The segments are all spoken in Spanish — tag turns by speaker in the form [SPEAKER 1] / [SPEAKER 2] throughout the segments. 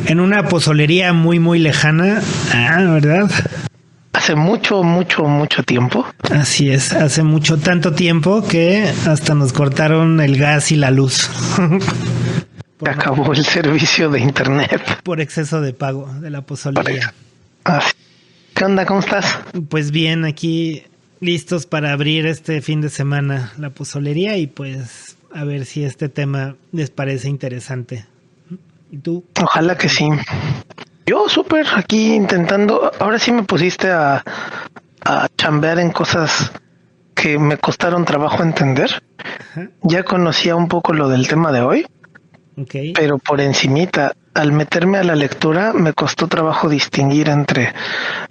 [SPEAKER 1] en una pozolería muy, muy lejana. ¿Verdad?
[SPEAKER 2] Hace mucho, mucho, mucho tiempo.
[SPEAKER 1] Así es, hace mucho, tanto tiempo que hasta nos cortaron el gas y la luz.
[SPEAKER 2] Se acabó el servicio de internet.
[SPEAKER 1] Por exceso de pago de la pozolería.
[SPEAKER 2] ¿Qué onda? ¿Cómo estás?
[SPEAKER 1] Pues bien, aquí listos para abrir este fin de semana la pozolería y pues a ver si este tema les parece interesante. ¿Y tú?
[SPEAKER 2] Ojalá que sí. Yo súper aquí intentando, ahora sí me pusiste a chambear en cosas que me costaron trabajo entender.
[SPEAKER 1] Ajá.
[SPEAKER 2] Ya conocía un poco lo del tema de hoy,
[SPEAKER 1] Okay.
[SPEAKER 2] pero por encimita, al meterme a la lectura me costó trabajo distinguir entre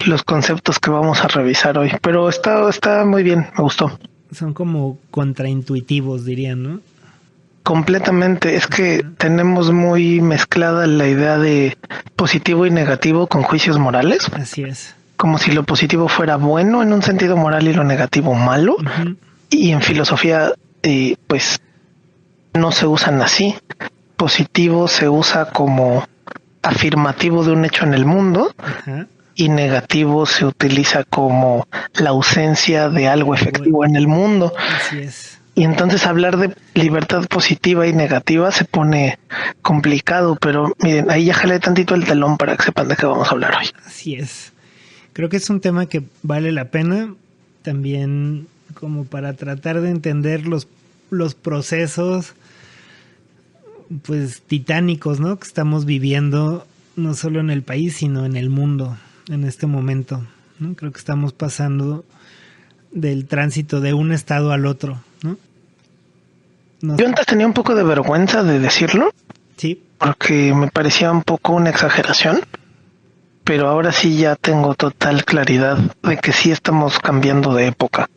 [SPEAKER 2] los conceptos que vamos a revisar hoy, pero está muy bien, me gustó.
[SPEAKER 1] Son como contraintuitivos, dirían, ¿no?
[SPEAKER 2] Completamente, es que tenemos muy mezclada la idea de positivo y negativo con juicios morales.
[SPEAKER 1] Así es.
[SPEAKER 2] Como si lo positivo fuera bueno en un sentido moral y lo negativo malo.
[SPEAKER 1] Uh-huh.
[SPEAKER 2] Y en filosofía, pues no se usan así. Positivo se usa como afirmativo de un hecho en el mundo.
[SPEAKER 1] Ajá.
[SPEAKER 2] Y negativo se utiliza como la ausencia de algo efectivo en el mundo.
[SPEAKER 1] Así es.
[SPEAKER 2] Y entonces hablar de libertad positiva y negativa se pone complicado, pero miren, ahí ya jalé tantito el telón para que sepan de qué vamos a hablar hoy.
[SPEAKER 1] Así es. Creo que es un tema que vale la pena también como para tratar de entender los procesos pues titánicos, ¿no? Que estamos viviendo no solo en el país, sino en el mundo en este momento, ¿no? Creo que estamos pasando del tránsito de un estado al otro, ¿no?
[SPEAKER 2] Yo antes tenía un poco de vergüenza de decirlo.
[SPEAKER 1] Sí.
[SPEAKER 2] Porque me parecía un poco una exageración. Pero ahora sí ya tengo total claridad de que sí estamos cambiando de época.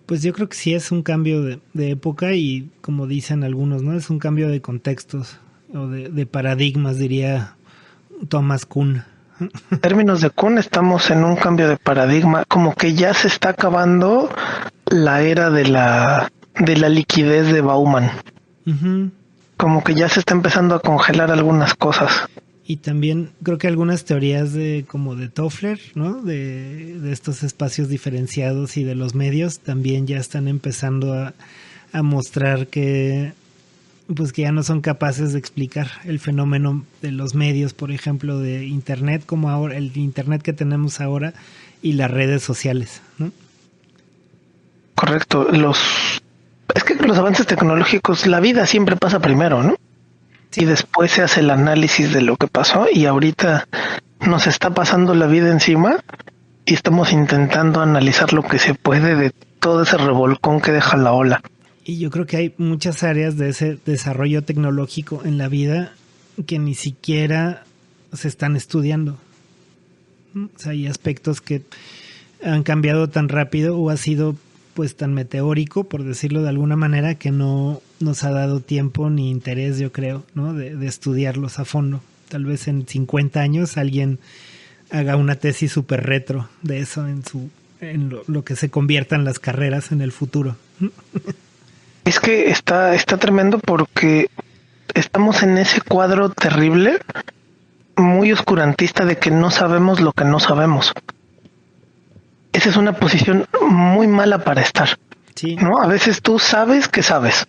[SPEAKER 1] Pues yo creo que sí es un cambio de época y como dicen algunos, ¿no? Es un cambio de contextos o de paradigmas, diría Thomas Kuhn.
[SPEAKER 2] En términos de Kuhn estamos en un cambio de paradigma, como que ya se está acabando la era de la liquidez de Bauman.
[SPEAKER 1] Uh-huh.
[SPEAKER 2] Como que ya se está empezando a congelar algunas cosas.
[SPEAKER 1] Y también creo que algunas teorías como de Toffler, ¿no? De estos espacios diferenciados y de los medios también ya están empezando a mostrar que pues que ya no son capaces de explicar el fenómeno de los medios, por ejemplo, de internet, como ahora el internet que tenemos ahora y las redes sociales, ¿no?
[SPEAKER 2] Correcto. Es que los avances tecnológicos, la vida siempre pasa primero, ¿no? Sí. Y después se hace el análisis de lo que pasó y ahorita nos está pasando la vida encima y estamos intentando analizar lo que se puede de todo ese revolcón que deja la ola.
[SPEAKER 1] Y yo creo que hay muchas áreas de ese desarrollo tecnológico en la vida que ni siquiera se están estudiando. O sea, hay aspectos que han cambiado tan rápido o ha sido pues tan meteórico, por decirlo de alguna manera, que no nos ha dado tiempo ni interés, yo creo, ¿no? de estudiarlos a fondo. Tal vez en 50 años alguien haga una tesis súper retro de eso en lo que se conviertan las carreras en el futuro.
[SPEAKER 2] Es que está tremendo porque estamos en ese cuadro terrible, muy oscurantista de que no sabemos lo que no sabemos. Esa es una posición muy mala para estar.
[SPEAKER 1] Sí.
[SPEAKER 2] ¿No? A veces tú sabes que sabes.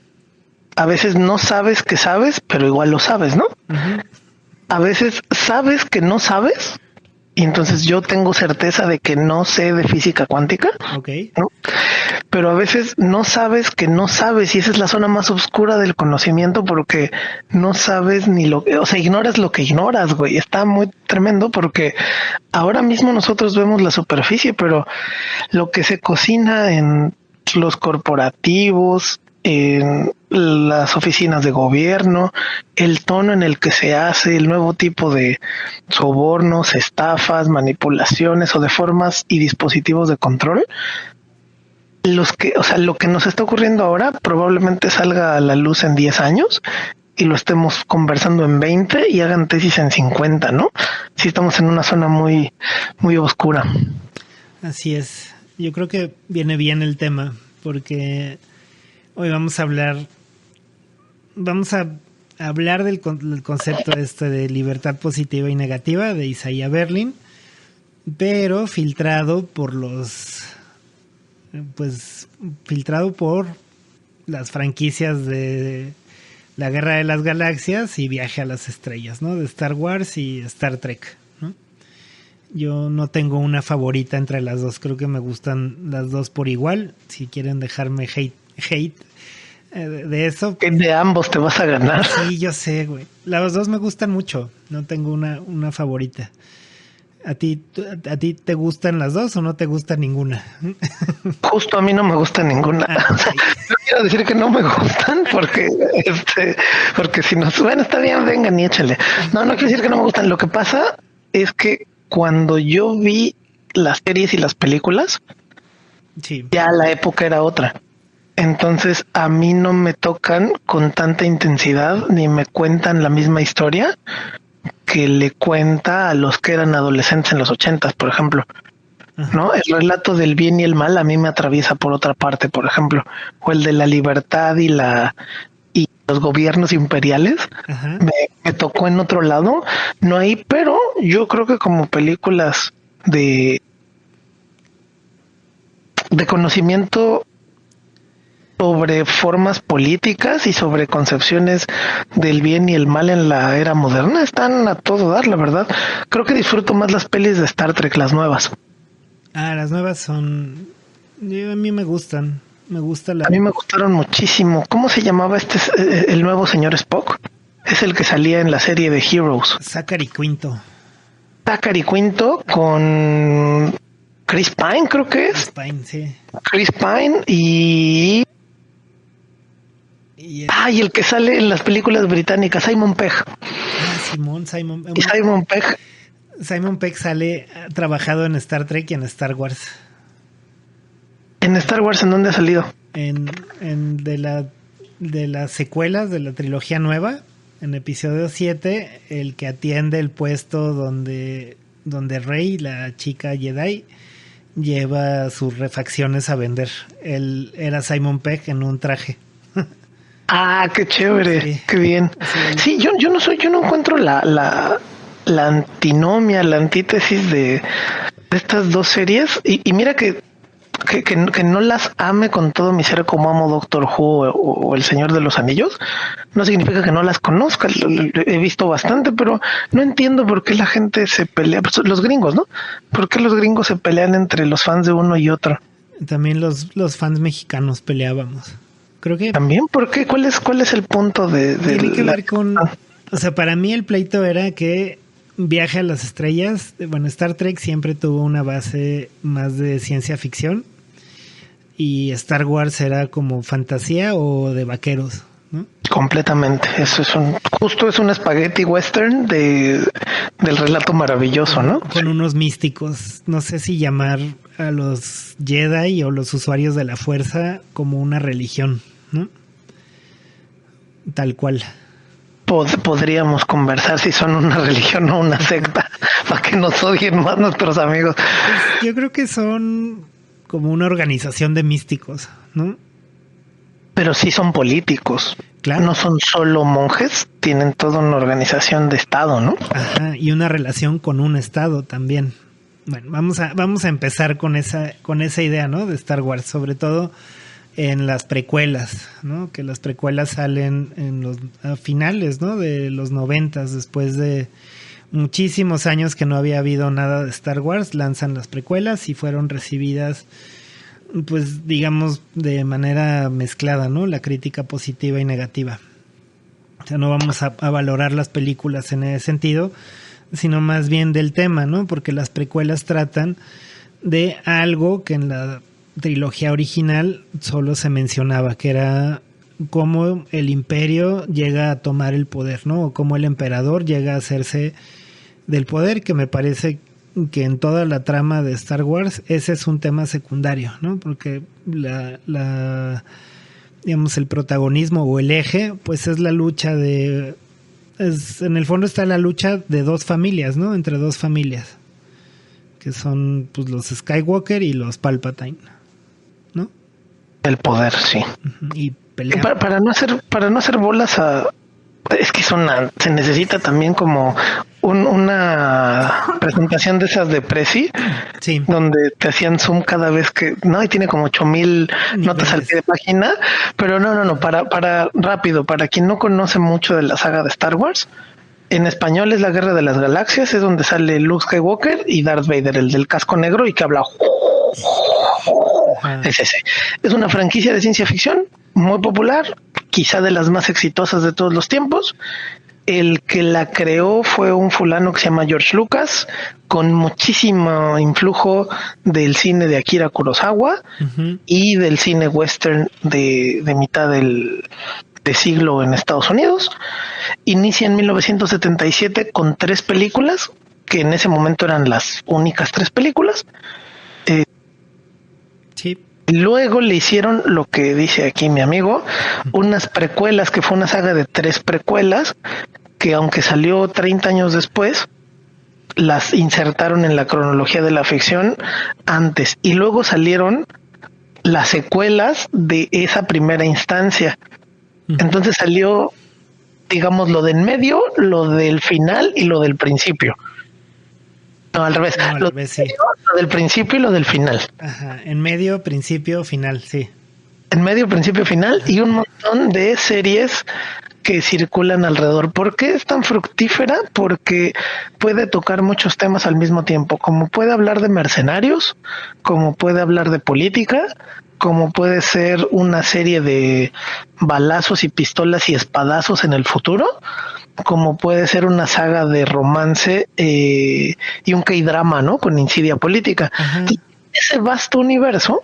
[SPEAKER 2] A veces no sabes que sabes, pero igual lo sabes, ¿no?
[SPEAKER 1] Uh-huh.
[SPEAKER 2] A veces sabes que no sabes, y entonces yo tengo certeza de que no sé de física cuántica.
[SPEAKER 1] Okay.
[SPEAKER 2] ¿No? Pero a veces no sabes que no sabes, y esa es la zona más oscura del conocimiento porque no sabes ni lo que, o sea, ignoras lo que ignoras, güey. Está muy tremendo porque ahora mismo nosotros vemos la superficie, pero lo que se cocina en los corporativos, en las oficinas de gobierno, el tono en el que se hace, el nuevo tipo de sobornos, estafas, manipulaciones o de formas y dispositivos de control. Lo que nos está ocurriendo ahora probablemente salga a la luz en 10 años y lo estemos conversando en 20 y hagan tesis en 50, ¿no? Sí, estamos en una zona muy, muy oscura.
[SPEAKER 1] Así es. Yo creo que viene bien el tema porque hoy vamos a hablar del concepto este de libertad positiva y negativa de Isaiah Berlin, pero filtrado por filtrado por las franquicias de La Guerra de las Galaxias y Viaje a las Estrellas, ¿no? De Star Wars y Star Trek, ¿no? Yo no tengo una favorita entre las dos, creo que me gustan las dos por igual. Si quieren dejarme hate de eso.
[SPEAKER 2] Que de ambos te vas a ganar.
[SPEAKER 1] Sí, yo sé, güey. Las dos me gustan mucho, no tengo una favorita. ¿A ti te gustan las dos o no te gusta ninguna?
[SPEAKER 2] Justo a mí no me gusta ninguna. O sea, no quiero decir que no me gustan porque si nos bueno, está bien, vengan y échale. No quiero decir que no me gustan. Lo que pasa es que cuando yo vi las series y las películas,
[SPEAKER 1] sí,
[SPEAKER 2] ya la época era otra. Entonces a mí no me tocan con tanta intensidad ni me cuentan la misma historia que le cuenta a los que eran adolescentes en los 80s, por ejemplo. ¿No? El relato del bien y el mal a mí me atraviesa por otra parte, por ejemplo, o el de la libertad y los gobiernos imperiales me tocó en otro lado, no ahí, pero yo creo que como películas de conocimiento sobre formas políticas y sobre concepciones del bien y el mal en la era moderna están a todo dar, la verdad. Creo que disfruto más las pelis de Star Trek, las nuevas.
[SPEAKER 1] Las nuevas son... a mí me gustan. A
[SPEAKER 2] mí me gustaron muchísimo. ¿Cómo se llamaba el nuevo señor Spock? Es el que salía en la serie de Heroes.
[SPEAKER 1] Zachary Quinto
[SPEAKER 2] con Chris Pine, creo que es. Chris Pine y el que sale en las películas británicas, Simon Pegg. Simon Pegg.
[SPEAKER 1] Simon Pegg ha trabajado en Star Trek y en Star Wars.
[SPEAKER 2] ¿En Star Wars en dónde ha salido?
[SPEAKER 1] De las secuelas de la trilogía nueva, en episodio 7, el que atiende el puesto donde Rey, la chica Jedi, lleva sus refacciones a vender. Él era Simon Pegg en un traje.
[SPEAKER 2] Qué chévere, sí. Qué bien. Sí, yo no encuentro la antinomia, la antítesis de estas dos series y mira que no las ame con todo mi ser como amo Doctor Who o El Señor de los Anillos, no significa que no las conozca, he visto bastante, pero no entiendo por qué la gente se pelea, los gringos, ¿no? ¿Por qué los gringos se pelean entre los fans de uno y otro?
[SPEAKER 1] También los fans mexicanos peleábamos. Creo que
[SPEAKER 2] también, ¿por qué? ¿Cuál es el punto de
[SPEAKER 1] tiene que ver con, o sea, para mí el pleito era que Viaje a las Estrellas, bueno, Star Trek siempre tuvo una base más de ciencia ficción y Star Wars era como fantasía o de vaqueros, ¿no?
[SPEAKER 2] Completamente, eso es un espagueti western del relato maravilloso, ¿no?
[SPEAKER 1] Con unos místicos, no sé si llamar a los Jedi o los usuarios de la fuerza como una religión, ¿no? Tal cual.
[SPEAKER 2] Podríamos conversar si son una religión o una secta para que nos odien más nuestros amigos.
[SPEAKER 1] Pues yo creo que son como una organización de místicos, ¿no?
[SPEAKER 2] Pero sí son políticos.
[SPEAKER 1] Claro.
[SPEAKER 2] No son solo monjes, tienen toda una organización de Estado, ¿no?
[SPEAKER 1] Ajá, y una relación con un Estado también. Bueno, vamos a empezar con esa idea, ¿no? De Star Wars, sobre todo en las precuelas, ¿no? Que las precuelas salen a finales, ¿no? De los 90s, después de muchísimos años que no había habido nada de Star Wars, lanzan las precuelas y fueron recibidas, pues digamos, de manera mezclada, ¿no? La crítica positiva y negativa. O sea, no vamos a valorar las películas en ese sentido, sino más bien del tema, ¿no? Porque las precuelas tratan de algo que en la trilogía original solo se mencionaba, que era cómo el imperio llega a tomar el poder, ¿no? O cómo el emperador llega a hacerse del poder, que me parece que en toda la trama de Star Wars ese es un tema secundario, ¿no? Porque digamos, el protagonismo o el eje, pues es la lucha en el fondo está la lucha de dos familias, ¿no? Entre dos familias, que son pues los Skywalker y los Palpatine, ¿no?
[SPEAKER 2] El poder, sí.
[SPEAKER 1] Y pelean.
[SPEAKER 2] Para no hacer bolas a Es que se necesita también como una presentación de esas de Prezi,
[SPEAKER 1] Sí.
[SPEAKER 2] donde te hacían zoom cada vez que, no, y tiene como 8,000 notas al pie de página, pero no, para rápido, para quien no conoce mucho de la saga de Star Wars, en español es la Guerra de las Galaxias, es donde sale Luke Skywalker y Darth Vader, el del casco negro y que habla. Ajá. Es ese. Es una franquicia de ciencia ficción muy popular, quizá de las más exitosas de todos los tiempos. El que la creó fue un fulano que se llama George Lucas, con muchísimo influjo del cine de Akira Kurosawa y del cine western de mitad de siglo en Estados Unidos. Inicia en 1977 con 3 películas, que en ese momento eran las únicas 3 películas.
[SPEAKER 1] Sí.
[SPEAKER 2] Luego le hicieron lo que dice aquí mi amigo, unas precuelas, que fue una saga de 3 precuelas, que aunque salió 30 años después, las insertaron en la cronología de la ficción antes. Y luego salieron las secuelas de esa primera instancia. Entonces salió, digamos, lo del medio, lo del final y lo del principio. No, al revés.
[SPEAKER 1] No,
[SPEAKER 2] lo del principio y lo del final.
[SPEAKER 1] Ajá, en medio, principio, final, sí.
[SPEAKER 2] En medio, principio, final. Ajá. Y un montón de series que circulan alrededor. ¿Por qué es tan fructífera? Porque puede tocar muchos temas al mismo tiempo. Como puede hablar de mercenarios, como puede hablar de política, como puede ser una serie de balazos y pistolas y espadazos en el futuro, como puede ser una saga de romance y un K-drama, ¿no? Con insidia política. Ajá. Y ese vasto universo,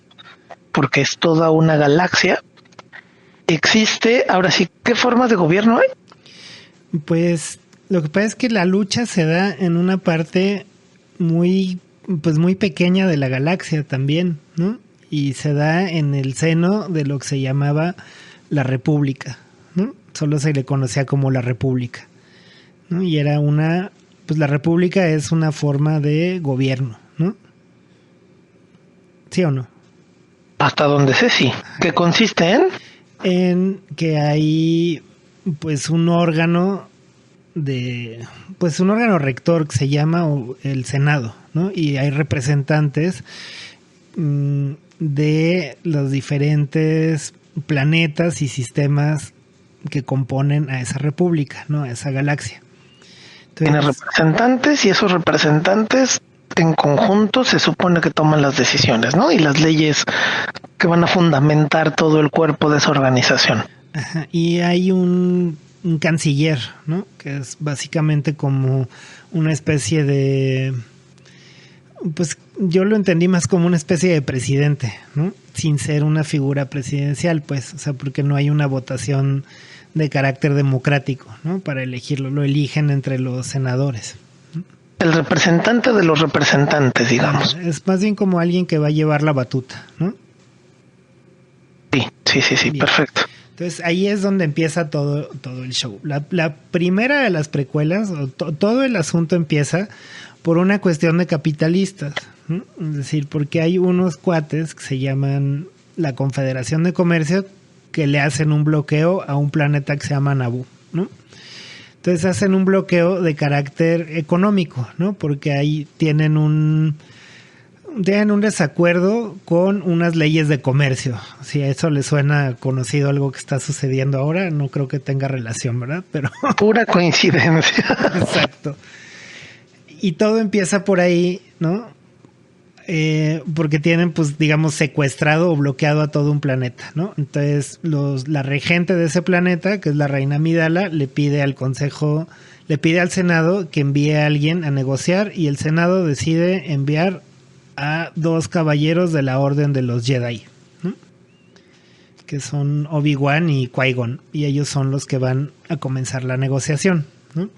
[SPEAKER 2] porque es toda una galaxia, existe. Ahora sí, ¿qué formas de gobierno hay?
[SPEAKER 1] Pues lo que pasa es que la lucha se da en una parte muy pequeña de la galaxia también, ¿no? Y se da en el seno de lo que se llamaba la República, ¿no? Solo se le conocía como la República, ¿no? Y era la República es una forma de gobierno, ¿no? ¿Sí o no?
[SPEAKER 2] Hasta donde sé, sí. ¿Qué consiste
[SPEAKER 1] en que hay pues un órgano rector que se llama el Senado, ¿no? Y hay representantes de los diferentes planetas y sistemas que componen a esa república, ¿no? A esa galaxia.
[SPEAKER 2] Entonces, tiene representantes y esos representantes en conjunto se supone que toman las decisiones, ¿no? Y las leyes que van a fundamentar todo el cuerpo de esa organización.
[SPEAKER 1] Ajá. Y hay un canciller, ¿no? Que es básicamente como una especie de... Pues yo lo entendí más como una especie de presidente, ¿no? Sin ser una figura presidencial, pues, o sea, porque no hay una votación de carácter democrático, ¿no? Para elegirlo, lo eligen entre los senadores.
[SPEAKER 2] El representante de los representantes, digamos.
[SPEAKER 1] Es más bien como alguien que va a llevar la batuta, ¿no?
[SPEAKER 2] Sí, bien. Perfecto.
[SPEAKER 1] Entonces ahí es donde empieza todo el show. La primera de las precuelas, todo el asunto empieza por una cuestión de capitalistas, ¿no? Es decir, porque hay unos cuates que se llaman la Confederación de Comercio que le hacen un bloqueo a un planeta que se llama Naboo, ¿no? Entonces hacen un bloqueo de carácter económico, ¿no? Porque ahí tienen un desacuerdo con unas leyes de comercio. Si a eso le suena conocido algo que está sucediendo ahora, no creo que tenga relación, ¿verdad? Pero
[SPEAKER 2] pura coincidencia.
[SPEAKER 1] Exacto. Y todo empieza por ahí, ¿no? Porque tienen, pues, digamos, secuestrado o bloqueado a todo un planeta, ¿no? Entonces, la regente de ese planeta, que es la reina Amidala, le pide al Senado que envíe a alguien a negociar, y el Senado decide enviar a 2 caballeros de la Orden de los Jedi, ¿no? Que son Obi-Wan y Qui-Gon, y ellos son los que van a comenzar la negociación, ¿no?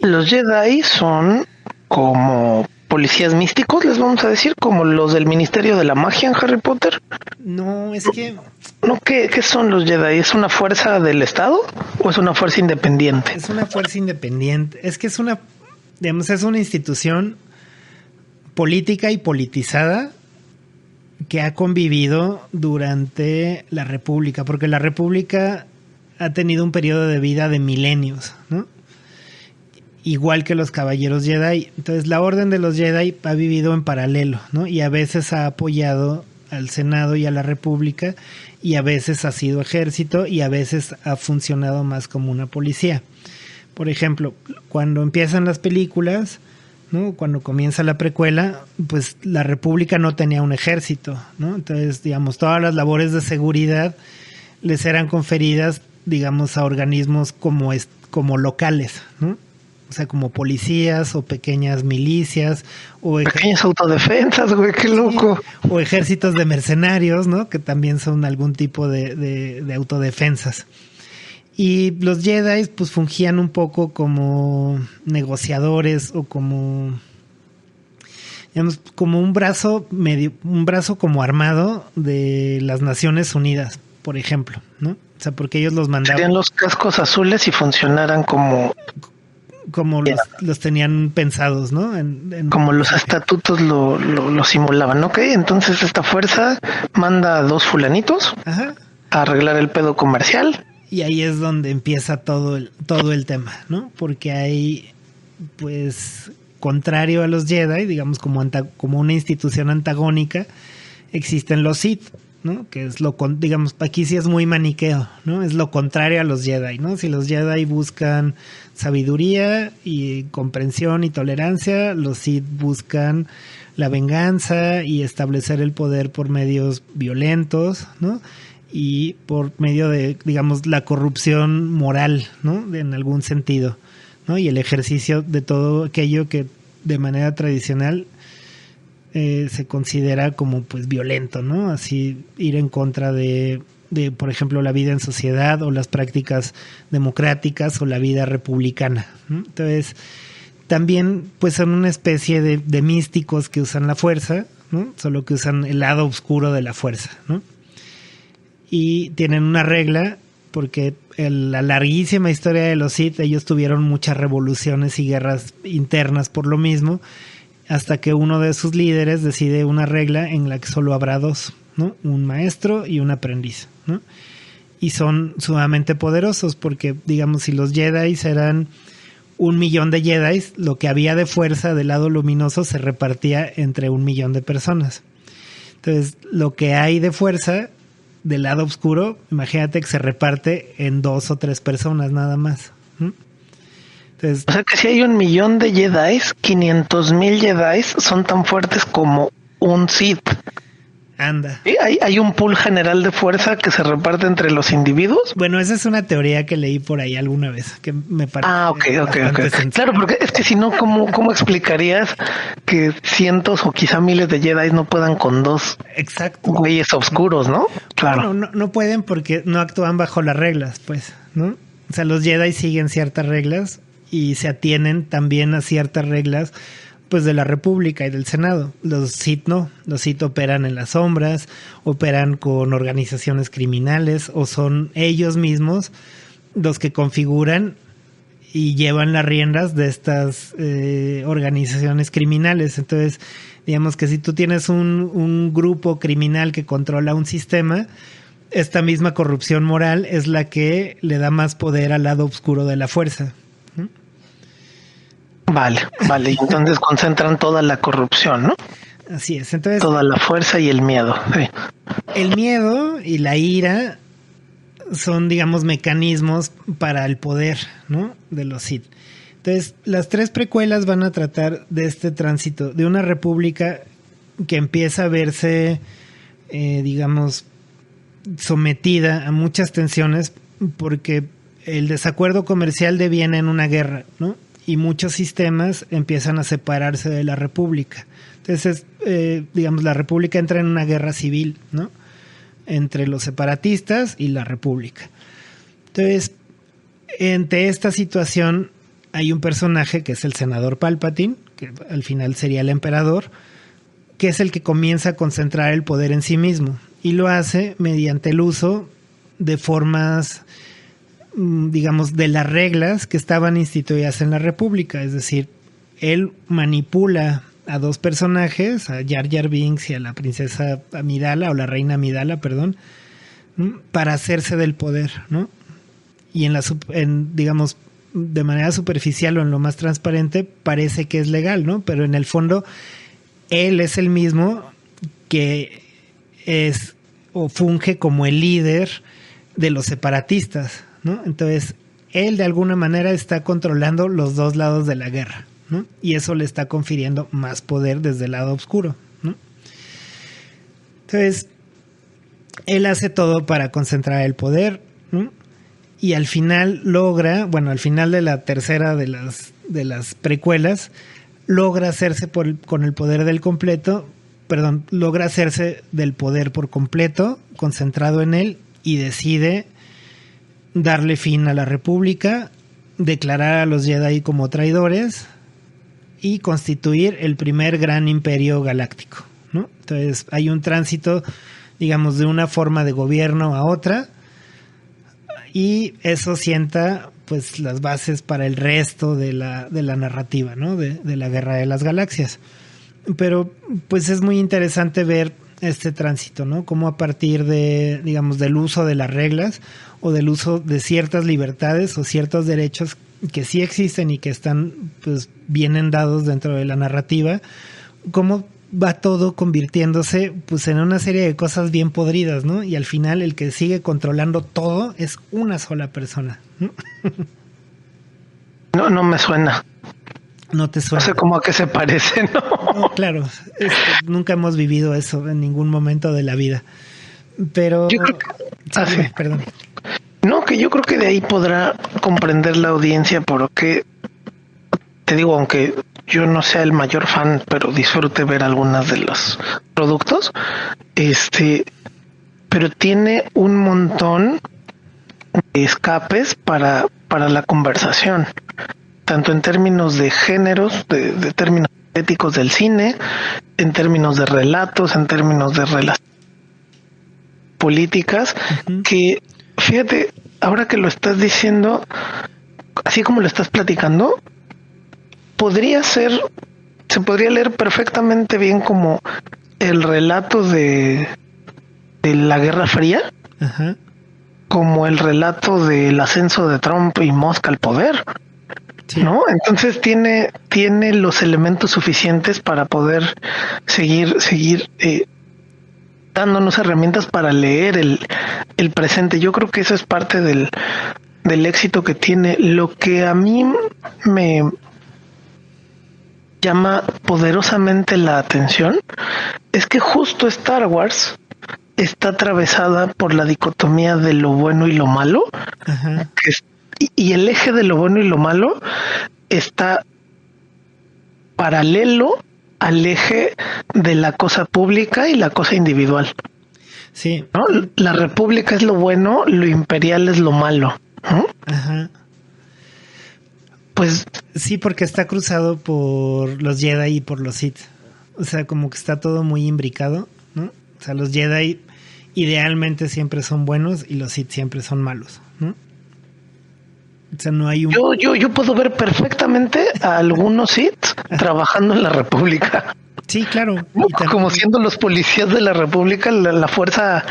[SPEAKER 2] Los Jedi son como policías místicos, les vamos a decir, como los del Ministerio de la Magia en Harry Potter.
[SPEAKER 1] No, es que...
[SPEAKER 2] No, ¿qué son los Jedi? ¿Es una fuerza del Estado o es una fuerza independiente?
[SPEAKER 1] Es una fuerza independiente. Es que es una institución política y politizada que ha convivido durante la República, porque la República ha tenido un periodo de vida de milenios, ¿no? Igual que los caballeros Jedi. Entonces la orden de los Jedi ha vivido en paralelo, ¿no? Y a veces ha apoyado al Senado y a la República, y a veces ha sido ejército, y a veces ha funcionado más como una policía. Por ejemplo, cuando empiezan las películas, ¿no? Cuando comienza la precuela, pues la República no tenía un ejército, ¿no? Entonces, digamos, todas las labores de seguridad les eran conferidas, digamos, a organismos como locales, ¿no? O sea, como policías o pequeñas milicias o
[SPEAKER 2] pequeñas autodefensas, güey, qué loco.
[SPEAKER 1] Sí, o ejércitos de mercenarios, ¿no? Que también son algún tipo de autodefensas. Y los Jedi pues fungían un poco como negociadores o como, digamos, como un brazo como armado de las Naciones Unidas, por ejemplo, ¿no? O sea, porque ellos los mandaban.
[SPEAKER 2] Serían los cascos azules y funcionaran como
[SPEAKER 1] los tenían pensados, ¿no?
[SPEAKER 2] Como los estatutos lo simulaban, ¿ok? Entonces esta fuerza manda a 2 fulanitos a arreglar el pedo comercial.
[SPEAKER 1] Y ahí es donde empieza todo el tema, ¿no? Porque hay, pues, contrario a los Jedi, digamos, como una institución antagónica, existen los Sith, ¿no? Que es digamos, aquí sí es muy maniqueo, ¿no? Es lo contrario a los Jedi, ¿no? Si los Jedi buscan sabiduría y comprensión y tolerancia, los Sith buscan la venganza y establecer el poder por medios violentos, ¿no? Y por medio de, digamos, la corrupción moral, ¿no? En algún sentido, ¿no? Y el ejercicio de todo aquello que de manera tradicional se considera como pues violento, ¿no? Así ir en contra de, por ejemplo, la vida en sociedad o las prácticas democráticas o la vida republicana, ¿no? Entonces, también pues son una especie de místicos que usan la fuerza, ¿no? Solo que usan el lado oscuro de la fuerza, ¿no? Y tienen una regla, porque en la larguísima historia de los Sith, ellos tuvieron muchas revoluciones y guerras internas por lo mismo, hasta que uno de sus líderes decide una regla en la que solo habrá 2, ¿no? Un maestro y un aprendiz, ¿no? Y son sumamente poderosos porque, digamos, si los Jedi eran 1,000,000 de Jedi, lo que había de fuerza del lado luminoso se repartía entre 1,000,000 de personas. Entonces, lo que hay de fuerza del lado oscuro, imagínate que se reparte en 2 o 3 personas nada más, ¿no? Entonces,
[SPEAKER 2] o sea que si hay 1,000,000 de Jedi, 500,000 Jedi son tan fuertes como un Sith.
[SPEAKER 1] Anda.
[SPEAKER 2] ¿Sí? ¿Hay un pool general de fuerza que se reparte entre los individuos?
[SPEAKER 1] Bueno, esa es una teoría que leí por ahí alguna vez, que me parece.
[SPEAKER 2] Ok. Claro, porque es que si no, ¿cómo explicarías que cientos o quizá miles de Jedi no puedan con 2 güeyes oscuros, ¿no? Claro.
[SPEAKER 1] No pueden porque no actúan bajo las reglas, pues, ¿no? O sea, los Jedi siguen ciertas reglas y se atienen también a ciertas reglas pues de la República y del Senado. Los Sith no, los Sith operan en las sombras, operan con organizaciones criminales o son ellos mismos los que configuran y llevan las riendas de estas organizaciones criminales. Entonces, digamos que si tú tienes un grupo criminal que controla un sistema, esta misma corrupción moral es la que le da más poder al lado oscuro de la fuerza.
[SPEAKER 2] Vale. Y entonces concentran toda la corrupción, ¿no?
[SPEAKER 1] Así es. Entonces,
[SPEAKER 2] toda la fuerza y el miedo. Sí.
[SPEAKER 1] El miedo y la ira son, digamos, mecanismos para el poder, ¿no? De los Sith. Entonces, las 3 precuelas van a tratar de este tránsito de una república que empieza a verse, digamos, sometida a muchas tensiones porque el desacuerdo comercial deviene en una guerra, ¿no? Y muchos sistemas empiezan a separarse de la república. Entonces, digamos, la república entra en una guerra civil, ¿no? Entre los separatistas y la república. Entonces, ante esta situación hay un personaje que es el senador Palpatine, que al final sería el emperador, que es el que comienza a concentrar el poder en sí mismo. Y lo hace mediante el uso de formas, digamos, de las reglas que estaban instituidas en la República. Es decir, él manipula a 2 personajes, a Jar Jar Binks y a la princesa Amidala, o la reina Amidala, perdón, para hacerse del poder, ¿no? y digamos, de manera superficial o en lo más transparente parece que es legal, ¿no? Pero en el fondo él es el mismo que es o funge como el líder de los separatistas, ¿no? Entonces él de alguna manera está controlando los dos lados de la guerra, ¿no? Y eso le está confiriendo más poder desde el lado oscuro, ¿no? Entonces él hace todo para concentrar el poder, ¿no? Y al final al final de la tercera de las precuelas, logra hacerse con el poder logra hacerse del poder por completo, concentrado en él, y decide darle fin a la República, declarar a los Jedi como traidores y constituir el primer gran imperio galáctico, ¿no? Entonces hay un tránsito, digamos, de una forma de gobierno a otra, y eso sienta pues las bases para el resto de la narrativa, ¿no? De la Guerra de las Galaxias. Pero pues es muy interesante ver este tránsito, ¿no? Cómo a partir de, digamos, del uso de las reglas o del uso de ciertas libertades o ciertos derechos que sí existen y que están pues vienen dados dentro de la narrativa, cómo va todo convirtiéndose pues en una serie de cosas bien podridas, ¿no? Y al final el que sigue controlando todo es una sola persona, ¿no?
[SPEAKER 2] No me suena.
[SPEAKER 1] No te suena.
[SPEAKER 2] No sé cómo a qué se parece, ¿no?
[SPEAKER 1] No, claro, nunca hemos vivido eso en ningún momento de la vida. Pero
[SPEAKER 2] yo creo que...
[SPEAKER 1] sí. Perdón.
[SPEAKER 2] No, que yo creo que de ahí podrá comprender la audiencia porque, te digo, aunque yo no sea el mayor fan, pero disfrute ver algunas de los productos, pero tiene un montón de escapes para la conversación, tanto en términos de géneros, de términos éticos del cine, en términos de relatos, en términos de relaciones políticas, que fíjate, ahora que lo estás diciendo, así como lo estás platicando, se podría leer perfectamente bien como el relato de la Guerra Fría,
[SPEAKER 1] ajá,
[SPEAKER 2] como el relato del ascenso de Trump y Musk al poder, sí, ¿no? Entonces tiene los elementos suficientes para poder seguir dándonos herramientas para leer el presente. Yo creo que eso es parte del éxito que tiene. Lo que a mí me llama poderosamente la atención es que justo Star Wars está atravesada por la dicotomía de lo bueno y lo malo. Ajá. Y el eje de lo bueno y lo malo está paralelo al eje de la cosa pública y la cosa individual.
[SPEAKER 1] Sí.
[SPEAKER 2] ¿No? La república es lo bueno, lo imperial es lo malo, ¿no?
[SPEAKER 1] Ajá.
[SPEAKER 2] Pues
[SPEAKER 1] sí, porque está cruzado por los Jedi y por los Sith. O sea, como que está todo muy imbricado, ¿no? O sea, los Jedi idealmente siempre son buenos y los Sith siempre son malos, ¿no? O sea, no hay un...
[SPEAKER 2] Yo puedo ver perfectamente a algunos Sith trabajando en la República.
[SPEAKER 1] Sí, claro.
[SPEAKER 2] Como siendo los policías de la República, la fuerza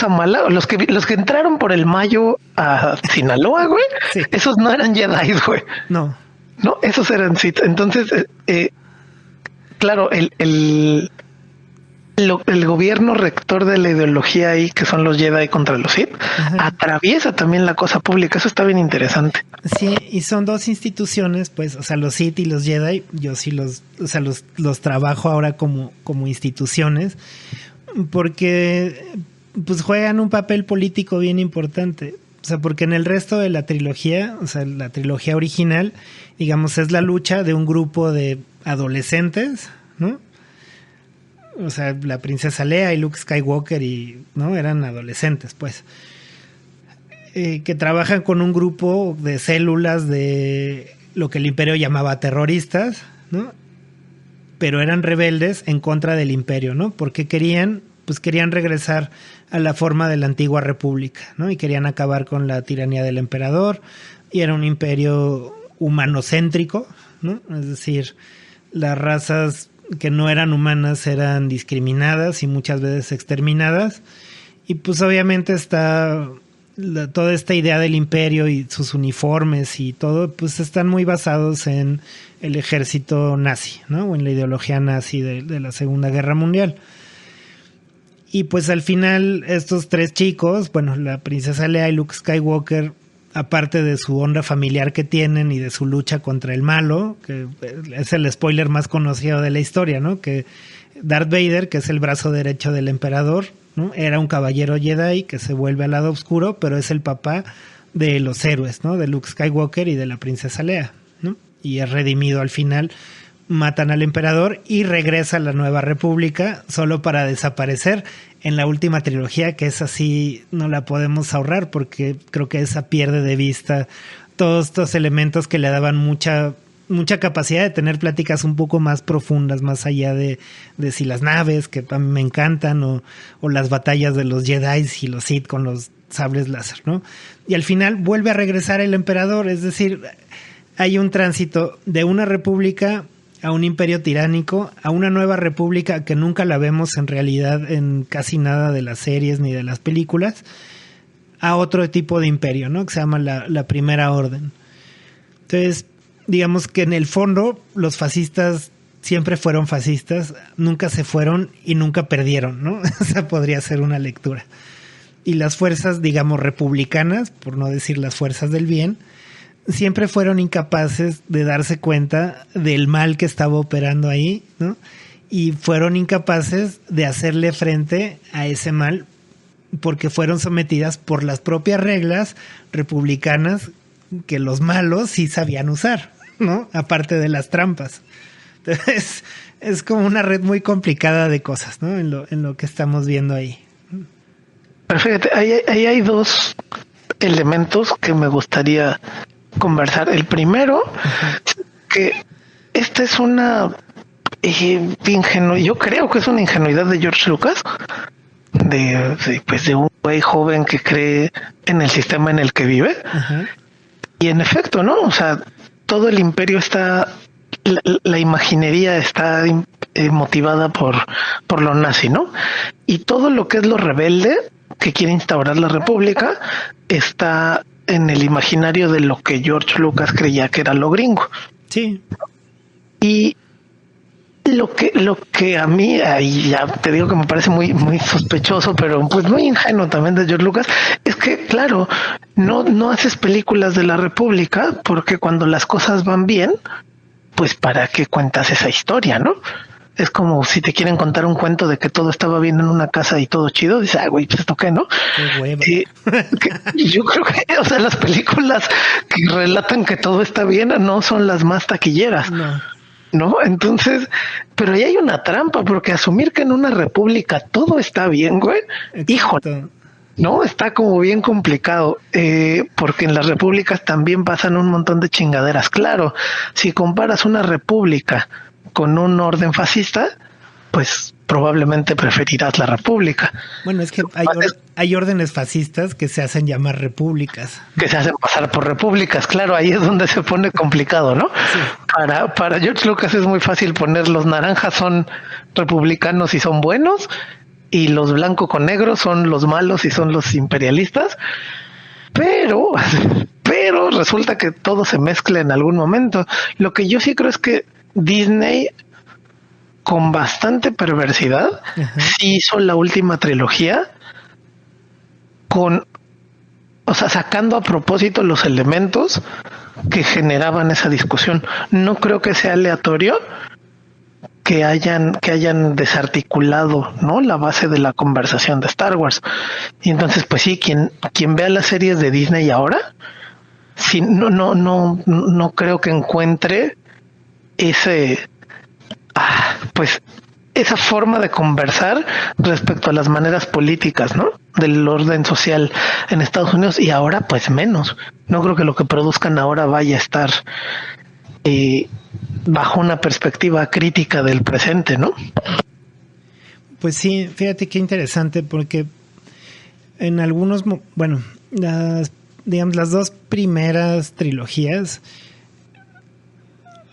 [SPEAKER 2] mala, los que entraron por el Mayo a Sinaloa, güey, sí. Esos no eran Jedi, güey.
[SPEAKER 1] No,
[SPEAKER 2] esos eran Sith. Entonces, claro, el gobierno rector de la ideología ahí, que son los Jedi contra los Sith, ajá, atraviesa también la cosa pública. Eso está bien interesante.
[SPEAKER 1] Sí, y son dos instituciones, pues, o sea, los Sith y los Jedi, yo sí los trabajo ahora como instituciones, porque pues juegan un papel político bien importante. O sea, porque en el resto de la trilogía, o sea, la trilogía original, digamos, es la lucha de un grupo de adolescentes, ¿no? O sea, la princesa Leia y Luke Skywalker ¿no? Eran adolescentes, pues. Que trabajan con un grupo de células de lo que el Imperio llamaba terroristas, ¿no? Pero eran rebeldes en contra del Imperio, ¿no? Porque querían regresar a la forma de la antigua república, ¿no? Y querían acabar con la tiranía del emperador, y era un imperio humanocéntrico, ¿no? Es decir, las razas que no eran humanas eran discriminadas y muchas veces exterminadas, y pues obviamente está toda esta idea del imperio y sus uniformes y todo, pues están muy basados en el ejército nazi, ¿no? O en la ideología nazi de la Segunda Guerra Mundial. Y pues al final estos tres chicos, bueno, la princesa Leia y Luke Skywalker, aparte de su honra familiar que tienen y de su lucha contra el malo, que es el spoiler más conocido de la historia, ¿no? Que Darth Vader, que es el brazo derecho del emperador, ¿no? Era un caballero Jedi que se vuelve al lado oscuro, pero es el papá de los héroes, ¿no? De Luke Skywalker y de la princesa Leia, ¿no? Y es redimido al final. Matan al emperador y regresa a la Nueva República solo para desaparecer en la última trilogía, que es así, no la podemos ahorrar porque creo que esa pierde de vista todos estos elementos que le daban mucha capacidad de tener pláticas un poco más profundas, más allá de si las naves, que a mí me encantan, o las batallas de los Jedi y los Sith con los sables láser, ¿no? Y al final vuelve a regresar el emperador, es decir, hay un tránsito de una república a un imperio tiránico, a una nueva república que nunca la vemos en realidad en casi nada de las series ni de las películas, a otro tipo de imperio, ¿no? Que se llama la Primera Orden. Entonces, digamos que en el fondo los fascistas siempre fueron fascistas, nunca se fueron y nunca perdieron, ¿no? Esa podría ser una lectura. Y las fuerzas, digamos, republicanas, por no decir las fuerzas del bien, siempre fueron incapaces de darse cuenta del mal que estaba operando ahí, ¿no? Y fueron incapaces de hacerle frente a ese mal porque fueron sometidas por las propias reglas republicanas que los malos sí sabían usar, ¿no? Aparte de las trampas. Entonces, es como una red muy complicada de cosas, ¿no? En lo que estamos viendo ahí.
[SPEAKER 2] Pero fíjate, ahí hay dos elementos que me gustaría conversar. El primero, que esta es una yo creo que es una ingenuidad de George Lucas, de un güey joven que cree en el sistema en el que vive. Uh-huh. Y en efecto, ¿no? O sea, todo el imperio está, la imaginería está motivada por lo nazi, ¿no? Y todo lo que es lo rebelde que quiere instaurar la república está en el imaginario de lo que George Lucas creía que era lo gringo.
[SPEAKER 1] Sí.
[SPEAKER 2] Y lo que a mí, ahí ya te digo que me parece muy, muy sospechoso, pero pues muy ingenuo también de George Lucas, es que claro, no haces películas de la República porque cuando las cosas van bien, pues para qué cuentas esa historia, ¿no? Es como si te quieren contar un cuento de que todo estaba bien en una casa y todo chido. Dices, güey, pues esto qué, ¿no? Yo creo que, o sea, las películas que relatan que todo está bien no son las más taquilleras. No, entonces, pero ahí hay una trampa, porque asumir que en una república todo está bien, güey, híjole, no, está como bien complicado, porque en las repúblicas también pasan un montón de chingaderas. Claro, si comparas una república con un orden fascista, pues probablemente preferirás la república.
[SPEAKER 1] Bueno, es que hay órdenes fascistas que se hacen llamar repúblicas.
[SPEAKER 2] Que se hacen pasar por repúblicas, claro, ahí es donde se pone complicado, ¿no? Sí. Para George Lucas es muy fácil poner los naranjas son republicanos y son buenos, y los blanco con negro son los malos y son los imperialistas, pero resulta que todo se mezcla en algún momento. Lo que yo sí creo es que Disney, con bastante perversidad, sí hizo la última trilogía sacando a propósito los elementos que generaban esa discusión. No creo que sea aleatorio que hayan desarticulado, ¿no?, la base de la conversación de Star Wars. Y entonces, pues sí, quien vea las series de Disney ahora, sí, no creo que encuentre esa forma de conversar respecto a las maneras políticas, ¿no?, del orden social en Estados Unidos, y ahora pues menos. No creo que lo que produzcan ahora vaya a estar bajo una perspectiva crítica del presente, ¿no?
[SPEAKER 1] Pues sí, fíjate qué interesante, porque en algunos, bueno, las dos primeras trilogías,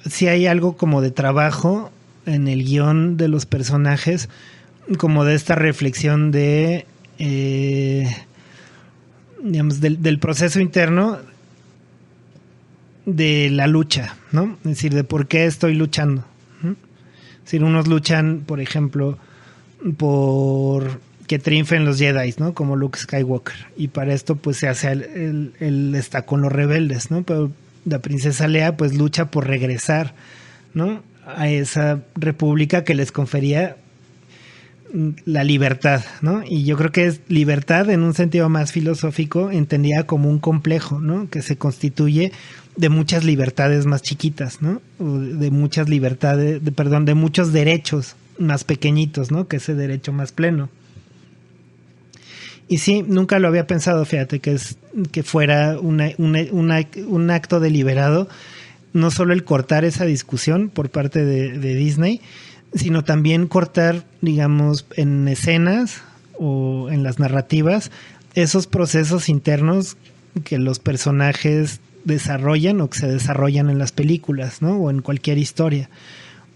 [SPEAKER 1] sí hay algo como de trabajo en el guión de los personajes, como de esta reflexión de digamos, del proceso interno de la lucha, ¿no? Es decir, de por qué estoy luchando. Es decir, unos luchan, por ejemplo, por que triunfen los Jedi, ¿no? Como Luke Skywalker. Y para esto, pues, se hace él está con los rebeldes, ¿no? Pero la princesa Leia, pues, lucha por regresar, ¿no? A esa república que les confería la libertad, ¿no? Y yo creo que es libertad en un sentido más filosófico, entendida como un complejo, ¿no? Que se constituye de muchas libertades más chiquitas, ¿no? O de muchas libertades, de muchos derechos más pequeñitos, ¿no? Que ese derecho más pleno. Y sí, nunca lo había pensado, fíjate, que fuera un acto deliberado, no solo el cortar esa discusión por parte de Disney, sino también cortar, digamos, en escenas o en las narrativas, esos procesos internos que los personajes desarrollan o que se desarrollan en las películas, ¿no? O en cualquier historia.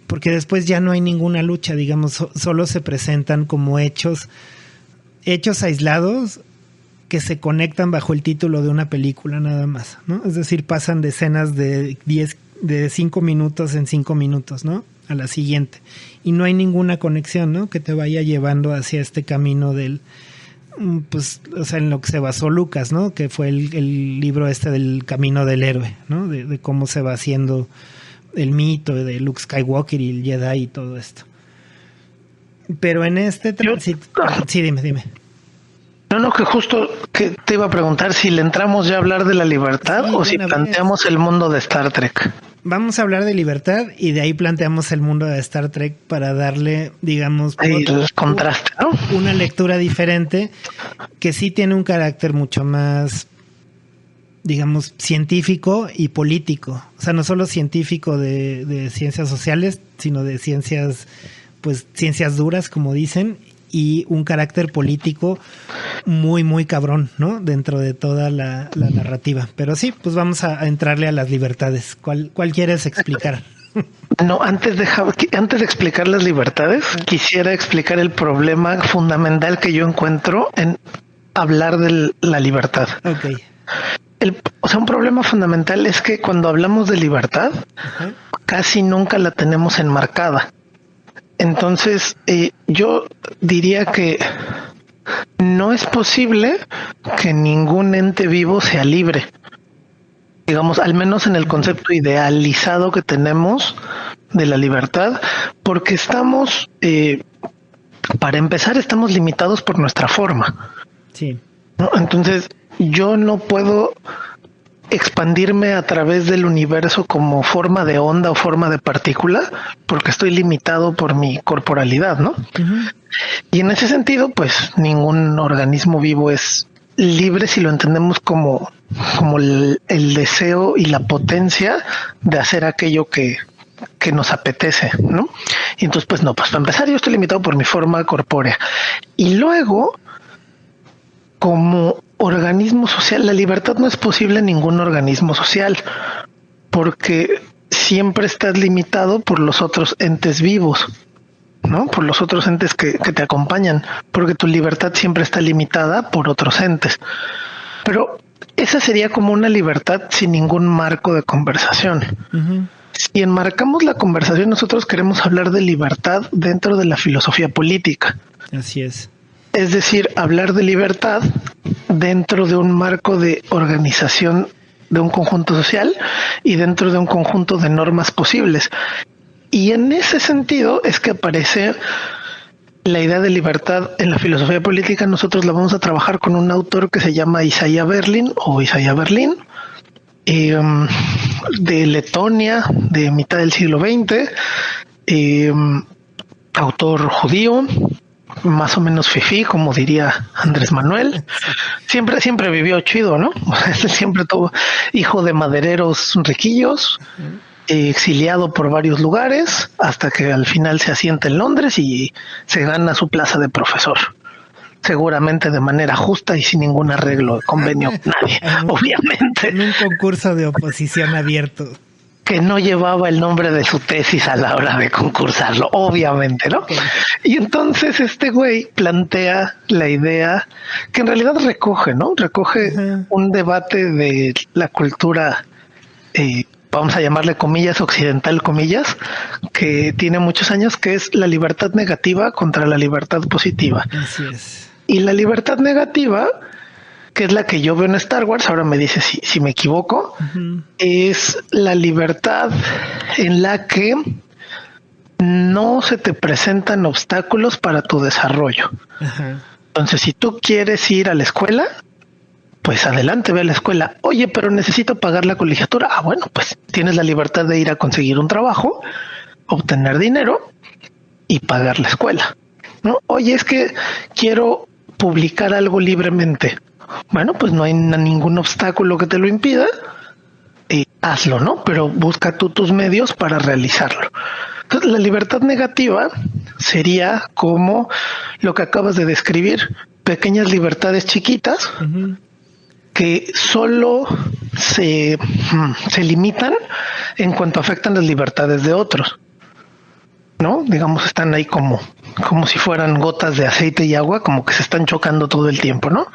[SPEAKER 1] Porque después ya no hay ninguna lucha, digamos, solo se presentan como hechos aislados que se conectan bajo el título de una película nada más, ¿no? Es decir, pasan de escenas de 5 minutos en 5 minutos, ¿no? A la siguiente. Y no hay ninguna conexión, ¿no? Que te vaya llevando hacia este camino del, pues, o sea, en lo que se basó Lucas, ¿no? Que fue el libro del camino del héroe, ¿no? De cómo se va haciendo el mito de Luke Skywalker y el Jedi y todo esto. Pero en este sí, dime.
[SPEAKER 2] No, que justo que te iba a preguntar si le entramos ya a hablar de la libertad o si planteamos el mundo de Star Trek.
[SPEAKER 1] Vamos a hablar de libertad y de ahí planteamos el mundo de Star Trek para darle, digamos,
[SPEAKER 2] el contraste, ¿no?
[SPEAKER 1] Una lectura diferente que sí tiene un carácter mucho más, digamos, científico y político. O sea, no solo científico de ciencias sociales, sino de ciencias, pues, ciencias duras, como dicen, y un carácter político muy, muy cabrón, ¿no? Dentro de toda la narrativa. Pero sí, pues vamos a entrarle a las libertades. ¿Cuál quieres explicar?
[SPEAKER 2] No, antes de explicar las libertades, quisiera explicar el problema fundamental que yo encuentro en hablar de la libertad.
[SPEAKER 1] Ok.
[SPEAKER 2] Un problema fundamental es que cuando hablamos de libertad, casi nunca la tenemos enmarcada. Entonces, yo diría que no es posible que ningún ente vivo sea libre. Digamos, al menos en el concepto idealizado que tenemos de la libertad, porque estamos, para empezar, estamos limitados por nuestra forma.
[SPEAKER 1] Sí.
[SPEAKER 2] ¿No? Entonces, yo no puedo expandirme a través del universo como forma de onda o forma de partícula, porque estoy limitado por mi corporalidad, ¿no? Uh-huh. Y en ese sentido, pues ningún organismo vivo es libre si lo entendemos como el deseo y la potencia de hacer aquello que nos apetece, ¿no? Y entonces, pues no, pues para empezar yo estoy limitado por mi forma corpórea. Y luego, como organismo social, la libertad no es posible en ningún organismo social, porque siempre estás limitado por los otros entes vivos, ¿no? Por los otros entes que te acompañan, porque tu libertad siempre está limitada por otros entes. Pero esa sería como una libertad sin ningún marco de conversación. Uh-huh. Si enmarcamos la conversación, nosotros queremos hablar de libertad dentro de la filosofía política.
[SPEAKER 1] Así es.
[SPEAKER 2] Es decir, hablar de libertad dentro de un marco de organización de un conjunto social y dentro de un conjunto de normas posibles. Y en ese sentido es que aparece la idea de libertad en la filosofía política. Nosotros la vamos a trabajar con un autor que se llama Isaiah Berlin de Letonia, de mitad del siglo XX, autor judío, más o menos fifí, como diría Andrés Manuel. Siempre vivió chido, ¿no? Siempre tuvo hijo de madereros riquillos, exiliado por varios lugares, hasta que al final se asienta en Londres y se gana su plaza de profesor. Seguramente de manera justa y sin ningún arreglo de convenio con nadie, obviamente.
[SPEAKER 1] En un concurso de oposición abierto.
[SPEAKER 2] que no llevaba el nombre de su tesis a la hora de concursarlo, obviamente, ¿no? Okay. Y entonces este güey plantea la idea que en realidad recoge, ¿no? Recoge un debate de la cultura, vamos a llamarle comillas, occidental, comillas, que tiene muchos años, que es la libertad negativa contra la libertad positiva.
[SPEAKER 1] Así es.
[SPEAKER 2] Y la libertad negativa, que es la que yo veo en Star Wars, ahora me dice si me equivoco, es la libertad en la que no se te presentan obstáculos para tu desarrollo. Entonces, si tú quieres ir a la escuela, pues adelante, ve a la escuela. Oye, pero necesito pagar la colegiatura. Ah, bueno, pues tienes la libertad de ir a conseguir un trabajo, obtener dinero y pagar la escuela, ¿no? Oye, es que quiero publicar algo libremente. Bueno, pues no hay ningún obstáculo que te lo impida, hazlo, ¿no? Pero busca tú tus medios para realizarlo. Entonces, la libertad negativa sería como lo que acabas de describir, pequeñas libertades chiquitas que solo se limitan en cuanto afectan las libertades de otros, ¿no? Digamos, están ahí como si fueran gotas de aceite y agua, como que se están chocando todo el tiempo, ¿no?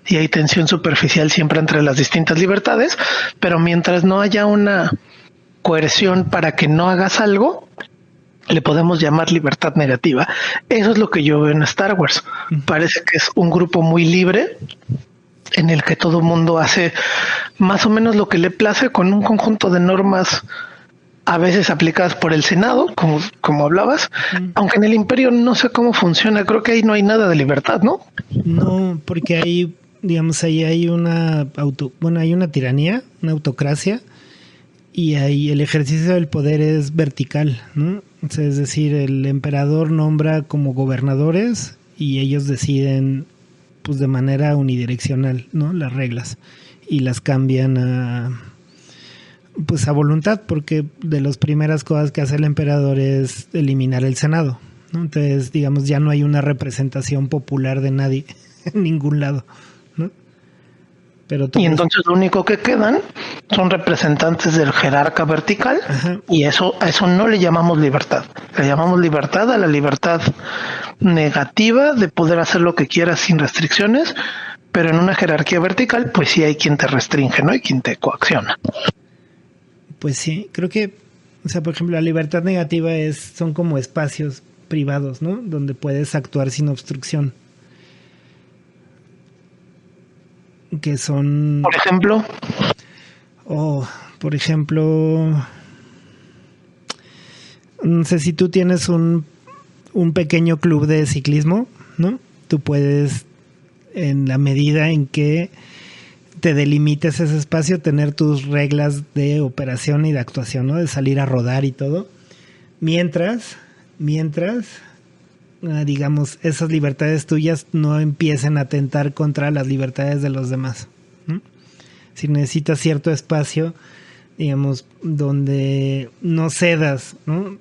[SPEAKER 2] Y hay tensión superficial siempre entre las distintas libertades, pero mientras no haya una coerción para que no hagas algo, le podemos llamar libertad negativa. Eso es lo que yo veo en Star Wars. Parece que es un grupo muy libre, en el que todo mundo hace más o menos lo que le place, con un conjunto de normas a veces aplicadas por el Senado, como hablabas, aunque en el Imperio no sé cómo funciona, creo que ahí no hay nada de libertad, ¿no?
[SPEAKER 1] No, porque ahí, digamos, ahí hay hay una tiranía, una autocracia, y ahí el ejercicio del poder es vertical, ¿no? O sea, es decir, el emperador nombra como gobernadores y ellos deciden, pues, de manera unidireccional, ¿no? Las reglas, y las cambian a voluntad, porque de las primeras cosas que hace el emperador es eliminar el Senado, ¿no? Entonces, digamos, ya no hay una representación popular de nadie en ningún lado, ¿no? Pero
[SPEAKER 2] y entonces lo único que quedan son representantes del jerarca vertical. Y a eso no le llamamos libertad. Le llamamos libertad a la libertad negativa de poder hacer lo que quieras sin restricciones, pero en una jerarquía vertical pues sí hay quien te restringe, ¿no? Hay quien te coacciona.
[SPEAKER 1] Pues sí, creo que, o sea, por ejemplo, la libertad negativa son como espacios privados, ¿no? Donde puedes actuar sin obstrucción. Que son...
[SPEAKER 2] Por ejemplo...
[SPEAKER 1] por ejemplo... No sé, si tú tienes un pequeño club de ciclismo, ¿no? Tú puedes, en la medida en que te delimites ese espacio, tener tus reglas de operación y de actuación, ¿no? De salir a rodar y todo. Mientras digamos, esas libertades tuyas no empiecen a atentar contra las libertades de los demás, ¿no? Si necesitas cierto espacio, digamos, donde no cedas, ¿no?,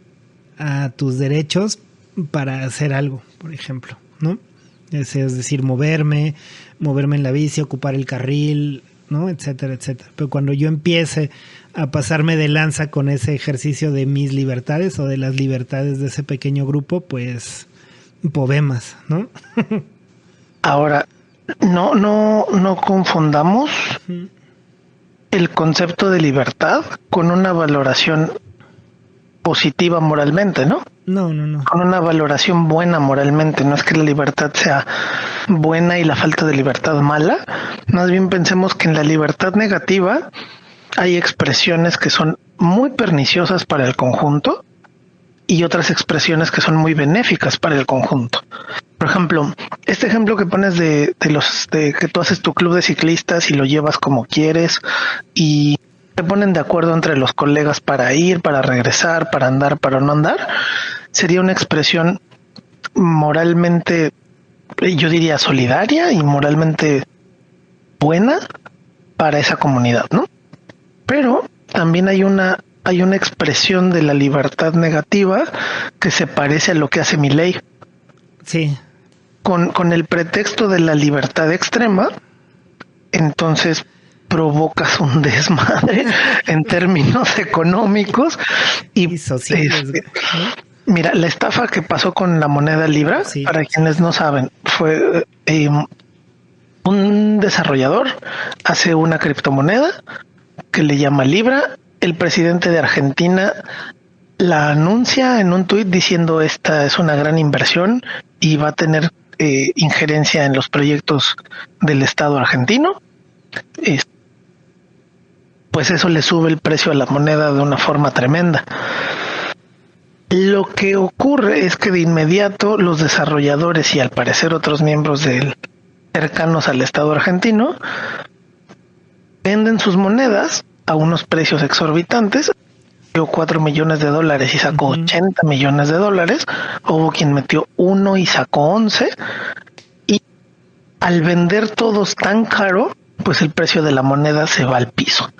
[SPEAKER 1] a tus derechos para hacer algo, por ejemplo, ¿no? Es decir, moverme en la bici, ocupar el carril, ¿no?, etcétera, etcétera. Pero cuando yo empiece a pasarme de lanza con ese ejercicio de mis libertades o de las libertades de ese pequeño grupo, pues poemas, ¿no?
[SPEAKER 2] Ahora, no confundamos el concepto de libertad con una valoración positiva moralmente, ¿no?
[SPEAKER 1] No.
[SPEAKER 2] Con una valoración buena moralmente. No es que la libertad sea buena y la falta de libertad mala. Más bien pensemos que en la libertad negativa hay expresiones que son muy perniciosas para el conjunto y otras expresiones que son muy benéficas para el conjunto. Por ejemplo, este ejemplo que pones de que tú haces tu club de ciclistas y lo llevas como quieres y se ponen de acuerdo entre los colegas para ir, para regresar, para andar, para no andar, sería una expresión moralmente, yo diría, solidaria y moralmente buena para esa comunidad, ¿no? Pero también hay una expresión de la libertad negativa que se parece a lo que hace Milei.
[SPEAKER 1] Sí.
[SPEAKER 2] Con el pretexto de la libertad extrema, entonces provocas un desmadre en términos económicos y
[SPEAKER 1] sociales, ¿no?
[SPEAKER 2] Mira, la estafa que pasó con la moneda Libra, sí, para quienes no saben, fue un desarrollador hace una criptomoneda que le llama Libra. El presidente de Argentina la anuncia en un tuit diciendo esta es una gran inversión y va a tener injerencia en los proyectos del Estado argentino. Pues eso le sube el precio a la moneda de una forma tremenda. Lo que ocurre es que de inmediato los desarrolladores y al parecer otros miembros cercanos al Estado argentino venden sus monedas a unos precios exorbitantes. Dio $4 millones y sacó $80 millones. Hubo quien metió 1 y sacó 11. Y al vender todos tan caro, pues el precio de la moneda se va al piso.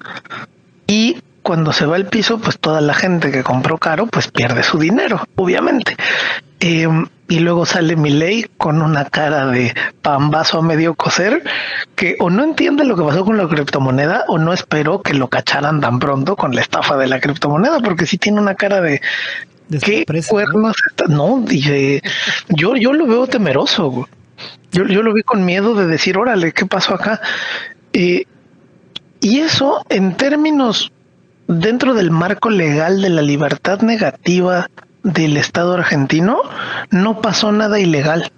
[SPEAKER 2] Y cuando se va al piso, pues toda la gente que compró caro, pues pierde su dinero, obviamente. Y luego sale Milei con una cara de pambazo a medio coser, que o no entiende lo que pasó con la criptomoneda o no esperó que lo cacharan tan pronto con la estafa de la criptomoneda, porque sí tiene una cara de ¿qué cuernos está? No, dije, yo lo veo temeroso, güey. Yo lo vi con miedo de decir, órale, ¿qué pasó acá? Y eso en términos dentro del marco legal de la libertad negativa del Estado argentino, no pasó nada ilegal.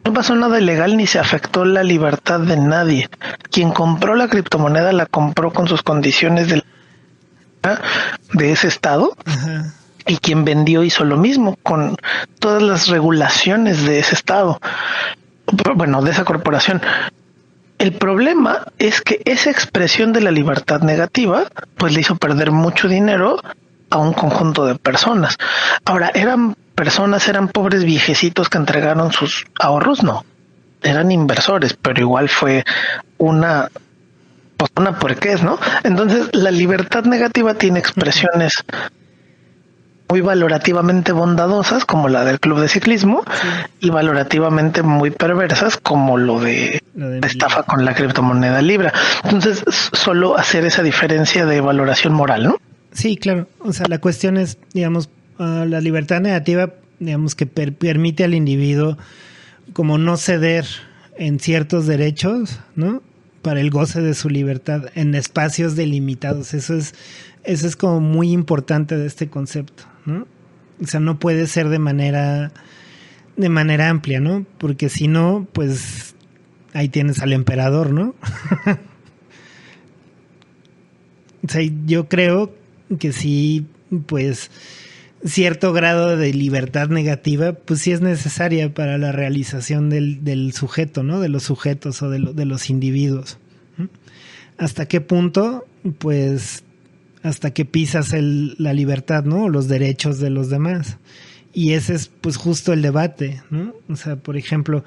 [SPEAKER 2] No pasó nada ilegal ni se afectó la libertad de nadie. Quien compró la criptomoneda la compró con sus condiciones de ese Estado. Ajá. Y quien vendió hizo lo mismo con todas las regulaciones de ese Estado. Bueno, de esa corporación. El problema es que esa expresión de la libertad negativa pues le hizo perder mucho dinero a un conjunto de personas. Ahora, eran pobres viejecitos que entregaron sus ahorros, no. Eran inversores, pero igual fue una puerquez, ¿no? Entonces, la libertad negativa tiene expresiones muy valorativamente bondadosas, como la del club de ciclismo, sí, y valorativamente muy perversas, como lo de la estafa con la criptomoneda Libra. Entonces, solo hacer esa diferencia de valoración moral, ¿no?
[SPEAKER 1] Sí, claro. O sea, la cuestión es, digamos, la libertad negativa, digamos, que permite al individuo como no ceder en ciertos derechos, ¿no? Para el goce de su libertad en espacios delimitados. Eso es como muy importante de este concepto, ¿no? O sea, no puede ser de manera amplia, ¿no? Porque si no, pues ahí tienes al emperador, ¿no? O sea, yo creo que sí, pues cierto grado de libertad negativa, pues sí es necesaria para la realización del sujeto, ¿no? De los sujetos o de los individuos. ¿Hasta qué punto? Pues hasta que pisas la libertad, ¿no? Los derechos de los demás. Y ese es pues justo el debate, ¿no? O sea, por ejemplo,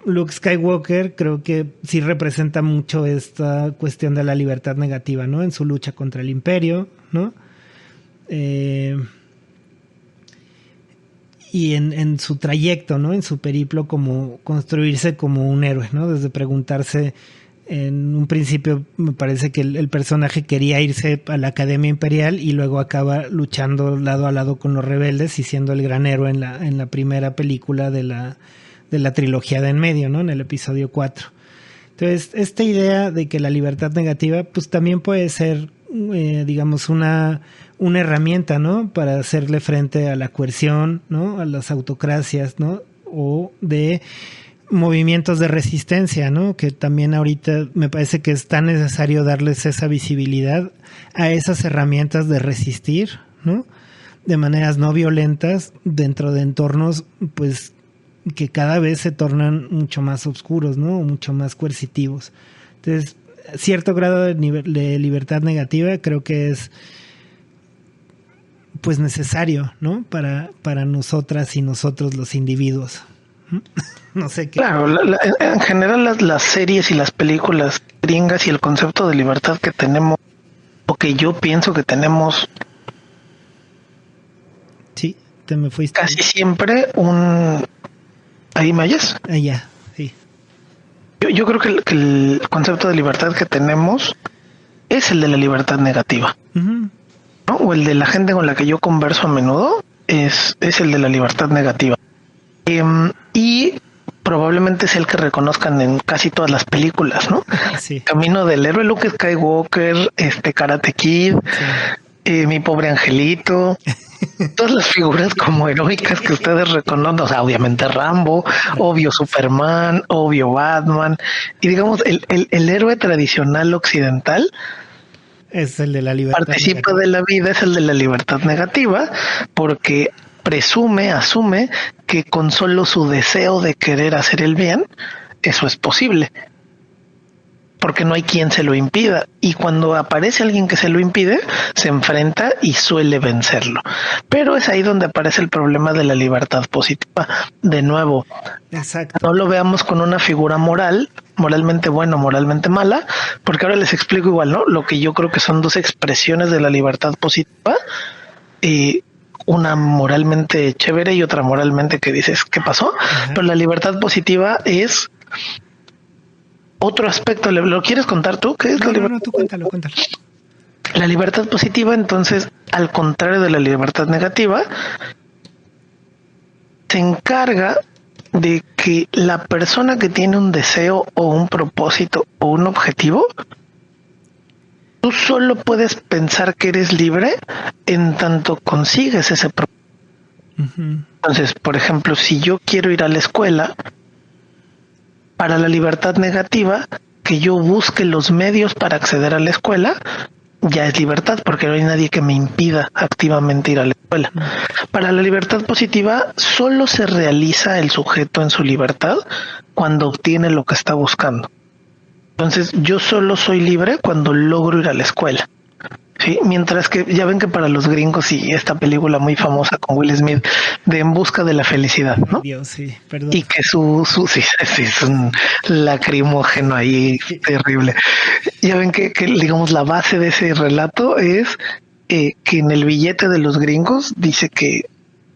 [SPEAKER 1] Luke Skywalker creo que sí representa mucho esta cuestión de la libertad negativa, ¿no? En su lucha contra el Imperio, ¿no? Y en su trayecto, ¿no? En su periplo como construirse como un héroe, ¿no? Desde preguntarse, en un principio me parece que el personaje quería irse a la Academia Imperial y luego acaba luchando lado a lado con los rebeldes y siendo el gran héroe en la primera película de la trilogía de en medio, ¿no? En el episodio 4. Entonces, esta idea de que la libertad negativa pues también puede ser digamos una herramienta, ¿no? Para hacerle frente a la coerción, ¿no? A las autocracias, ¿no? O de movimientos de resistencia, ¿no? Que también ahorita me parece que es tan necesario darles esa visibilidad a esas herramientas de resistir, ¿no? De maneras no violentas dentro de entornos, pues, que cada vez se tornan mucho más oscuros, ¿no? Mucho más coercitivos. Entonces, cierto grado de libertad negativa creo que es pues necesario, ¿no? Para nosotras y nosotros los individuos. No sé qué.
[SPEAKER 2] Claro, en general las series y las películas gringas y el concepto de libertad que tenemos, o que yo pienso que tenemos,
[SPEAKER 1] sí, te me fuiste.
[SPEAKER 2] Casi siempre ¿ahí me oyes?
[SPEAKER 1] Ya, sí.
[SPEAKER 2] Yo creo que el concepto de libertad que tenemos es el de la libertad negativa,
[SPEAKER 1] Ujú.
[SPEAKER 2] ¿no? O el de la gente con la que yo converso a menudo es el de la libertad negativa. Y probablemente es el que reconozcan en casi todas las películas, ¿no?
[SPEAKER 1] Sí,
[SPEAKER 2] Camino del héroe, Luke Skywalker, Karate Kid,
[SPEAKER 1] sí.
[SPEAKER 2] Mi pobre angelito, todas las figuras como heroicas que ustedes reconocen, o sea, obviamente Rambo, obvio Superman, obvio Batman, y digamos, el héroe tradicional occidental
[SPEAKER 1] Es el de la libertad
[SPEAKER 2] participa
[SPEAKER 1] negativa.
[SPEAKER 2] de la vida, es el de la libertad negativa, porque asume que con solo su deseo de querer hacer el bien, eso es posible, porque no hay quien se lo impida, y cuando aparece alguien que se lo impide, se enfrenta y suele vencerlo. Pero es ahí donde aparece el problema de la libertad positiva. De nuevo,
[SPEAKER 1] Exacto.
[SPEAKER 2] no lo veamos con una figura moral, moralmente buena o moralmente mala, porque ahora les explico igual, ¿no? Lo que yo creo que son dos expresiones de la libertad positiva, y una moralmente chévere y otra moralmente que dices, ¿qué pasó?
[SPEAKER 1] Ajá.
[SPEAKER 2] Pero la libertad positiva es otro aspecto. ¿Lo quieres contar tú? ¿Qué es la
[SPEAKER 1] No,
[SPEAKER 2] libertad?
[SPEAKER 1] tú cuéntalo, cuéntalo.
[SPEAKER 2] La libertad positiva, entonces, al contrario de la libertad negativa, se encarga de que la persona que tiene un deseo o un propósito o un objetivo, tú solo puedes pensar que eres libre en tanto consigues ese propósito.
[SPEAKER 1] Ujú.
[SPEAKER 2] Entonces, por ejemplo, si yo quiero ir a la escuela, para la libertad negativa, que yo busque los medios para acceder a la escuela, ya es libertad, porque no hay nadie que me impida activamente ir a la escuela. Para la libertad positiva, solo se realiza el sujeto en su libertad cuando obtiene lo que está buscando. Entonces, yo solo soy libre cuando logro ir a la escuela. Sí, mientras que ya ven que para los gringos y esta película muy famosa con Will Smith de En busca de la felicidad, ¿no?
[SPEAKER 1] Dios, sí, perdón.
[SPEAKER 2] Y que sí, es un lacrimógeno ahí terrible. Ya ven que digamos la base de ese relato es que en el billete de los gringos dice que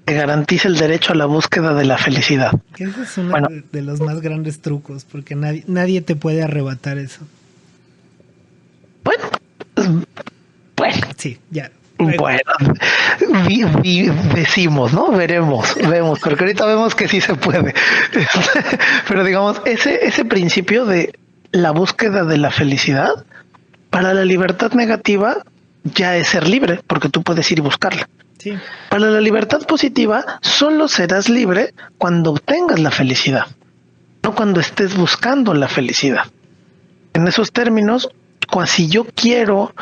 [SPEAKER 2] te garantiza el derecho a la búsqueda de la felicidad.
[SPEAKER 1] Que ese es uno
[SPEAKER 2] Bueno,
[SPEAKER 1] de los más grandes trucos, porque nadie te puede arrebatar eso.
[SPEAKER 2] bueno,
[SPEAKER 1] Sí, ya.
[SPEAKER 2] bueno, decimos, ¿no? Vemos, porque ahorita vemos que sí se puede. Pero digamos, ese principio de la búsqueda de la felicidad, para la libertad negativa ya es ser libre, porque tú puedes ir y buscarla.
[SPEAKER 1] Sí.
[SPEAKER 2] Para la libertad positiva, solo serás libre cuando obtengas la felicidad, no cuando estés buscando la felicidad. En esos términos, si yo quiero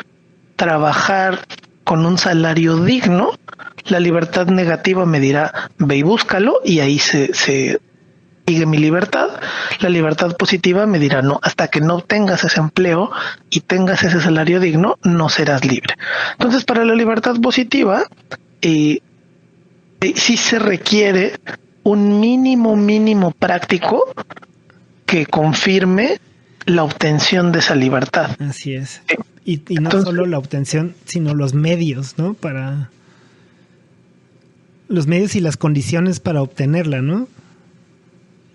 [SPEAKER 2] trabajar con un salario digno, la libertad negativa me dirá, ve y búscalo, y ahí se sigue mi libertad. La libertad positiva me dirá, no, hasta que no obtengas ese empleo y tengas ese salario digno, no serás libre. Entonces, para la libertad positiva, sí se requiere un mínimo práctico que confirme la obtención de esa libertad.
[SPEAKER 1] Así es. Y no
[SPEAKER 2] Entonces,
[SPEAKER 1] solo la obtención, sino los medios, ¿no? Para los medios y las condiciones para obtenerla, ¿no?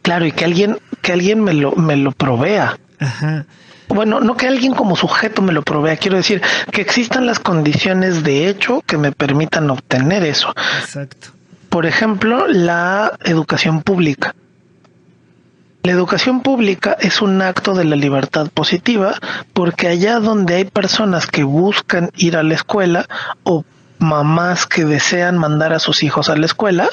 [SPEAKER 2] claro, y que alguien me lo provea.
[SPEAKER 1] Ajá.
[SPEAKER 2] Bueno, no que alguien como sujeto me lo provea, quiero decir que existan las condiciones de hecho que me permitan obtener eso.
[SPEAKER 1] Exacto.
[SPEAKER 2] Por ejemplo, la educación pública. La educación pública es un acto de la libertad positiva porque allá donde hay personas que buscan ir a la escuela o mamás que desean mandar a sus hijos a la escuela,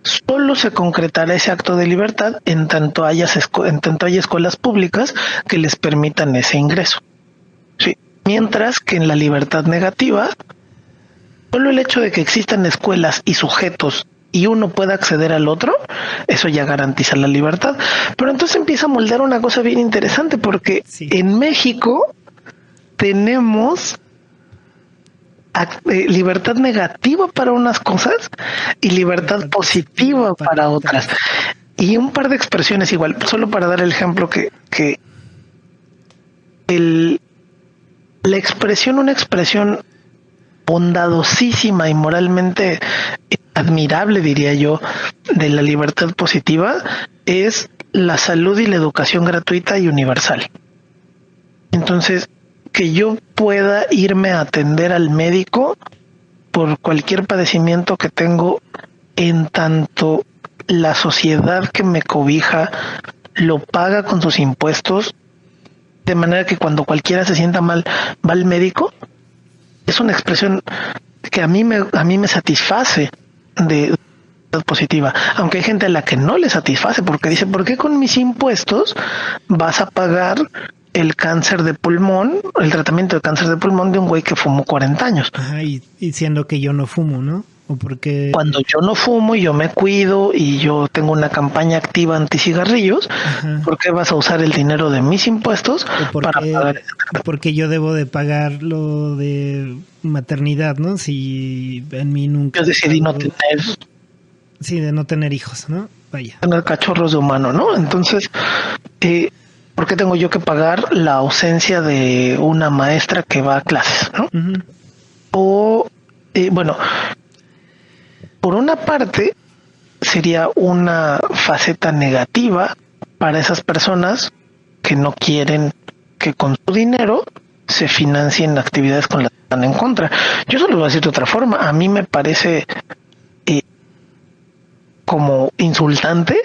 [SPEAKER 2] solo se concretará ese acto de libertad en tanto haya escuelas públicas que les permitan ese ingreso. Sí. Mientras que en la libertad negativa, solo el hecho de que existan escuelas y sujetos y uno pueda acceder al otro, eso ya garantiza la libertad. Pero entonces empieza a moldear una cosa bien interesante, porque
[SPEAKER 1] sí,
[SPEAKER 2] en México tenemos libertad negativa para unas cosas y libertad positiva para otras. Y un par de expresiones igual, solo para dar el ejemplo que una expresión bondadosísima y moralmente admirable, diría yo, de la libertad positiva es la salud y la educación gratuita y universal. Entonces, que yo pueda irme a atender al médico por cualquier padecimiento que tengo, en tanto la sociedad que me cobija lo paga con sus impuestos, de manera que cuando cualquiera se sienta mal va al médico, es una expresión que a mí me satisface de positiva, aunque hay gente a la que no le satisface porque dice, ¿por qué con mis impuestos vas a pagar el cáncer de pulmón, el tratamiento de cáncer de pulmón de un güey que fumó 40 años?
[SPEAKER 1] Ajá, y siendo que yo no fumo, ¿no? O porque
[SPEAKER 2] cuando yo no fumo y yo me cuido y yo tengo una campaña activa anti-cigarrillos, ¿por qué vas a usar el dinero de mis impuestos para pagar?
[SPEAKER 1] Porque yo debo de pagar lo de maternidad, ¿no? Si en mí nunca...
[SPEAKER 2] Yo decidí no tener...
[SPEAKER 1] Sí, de no tener hijos, ¿no? Vaya.
[SPEAKER 2] Tener cachorros de humano, ¿no? Entonces, ¿por qué tengo yo que pagar la ausencia de una maestra que va a clases, ¿no? Uh-huh. O, bueno... Por una parte, sería una faceta negativa para esas personas que no quieren que con su dinero se financien actividades con las que están en contra. Yo solo lo voy a decir de otra forma. A mí me parece como insultante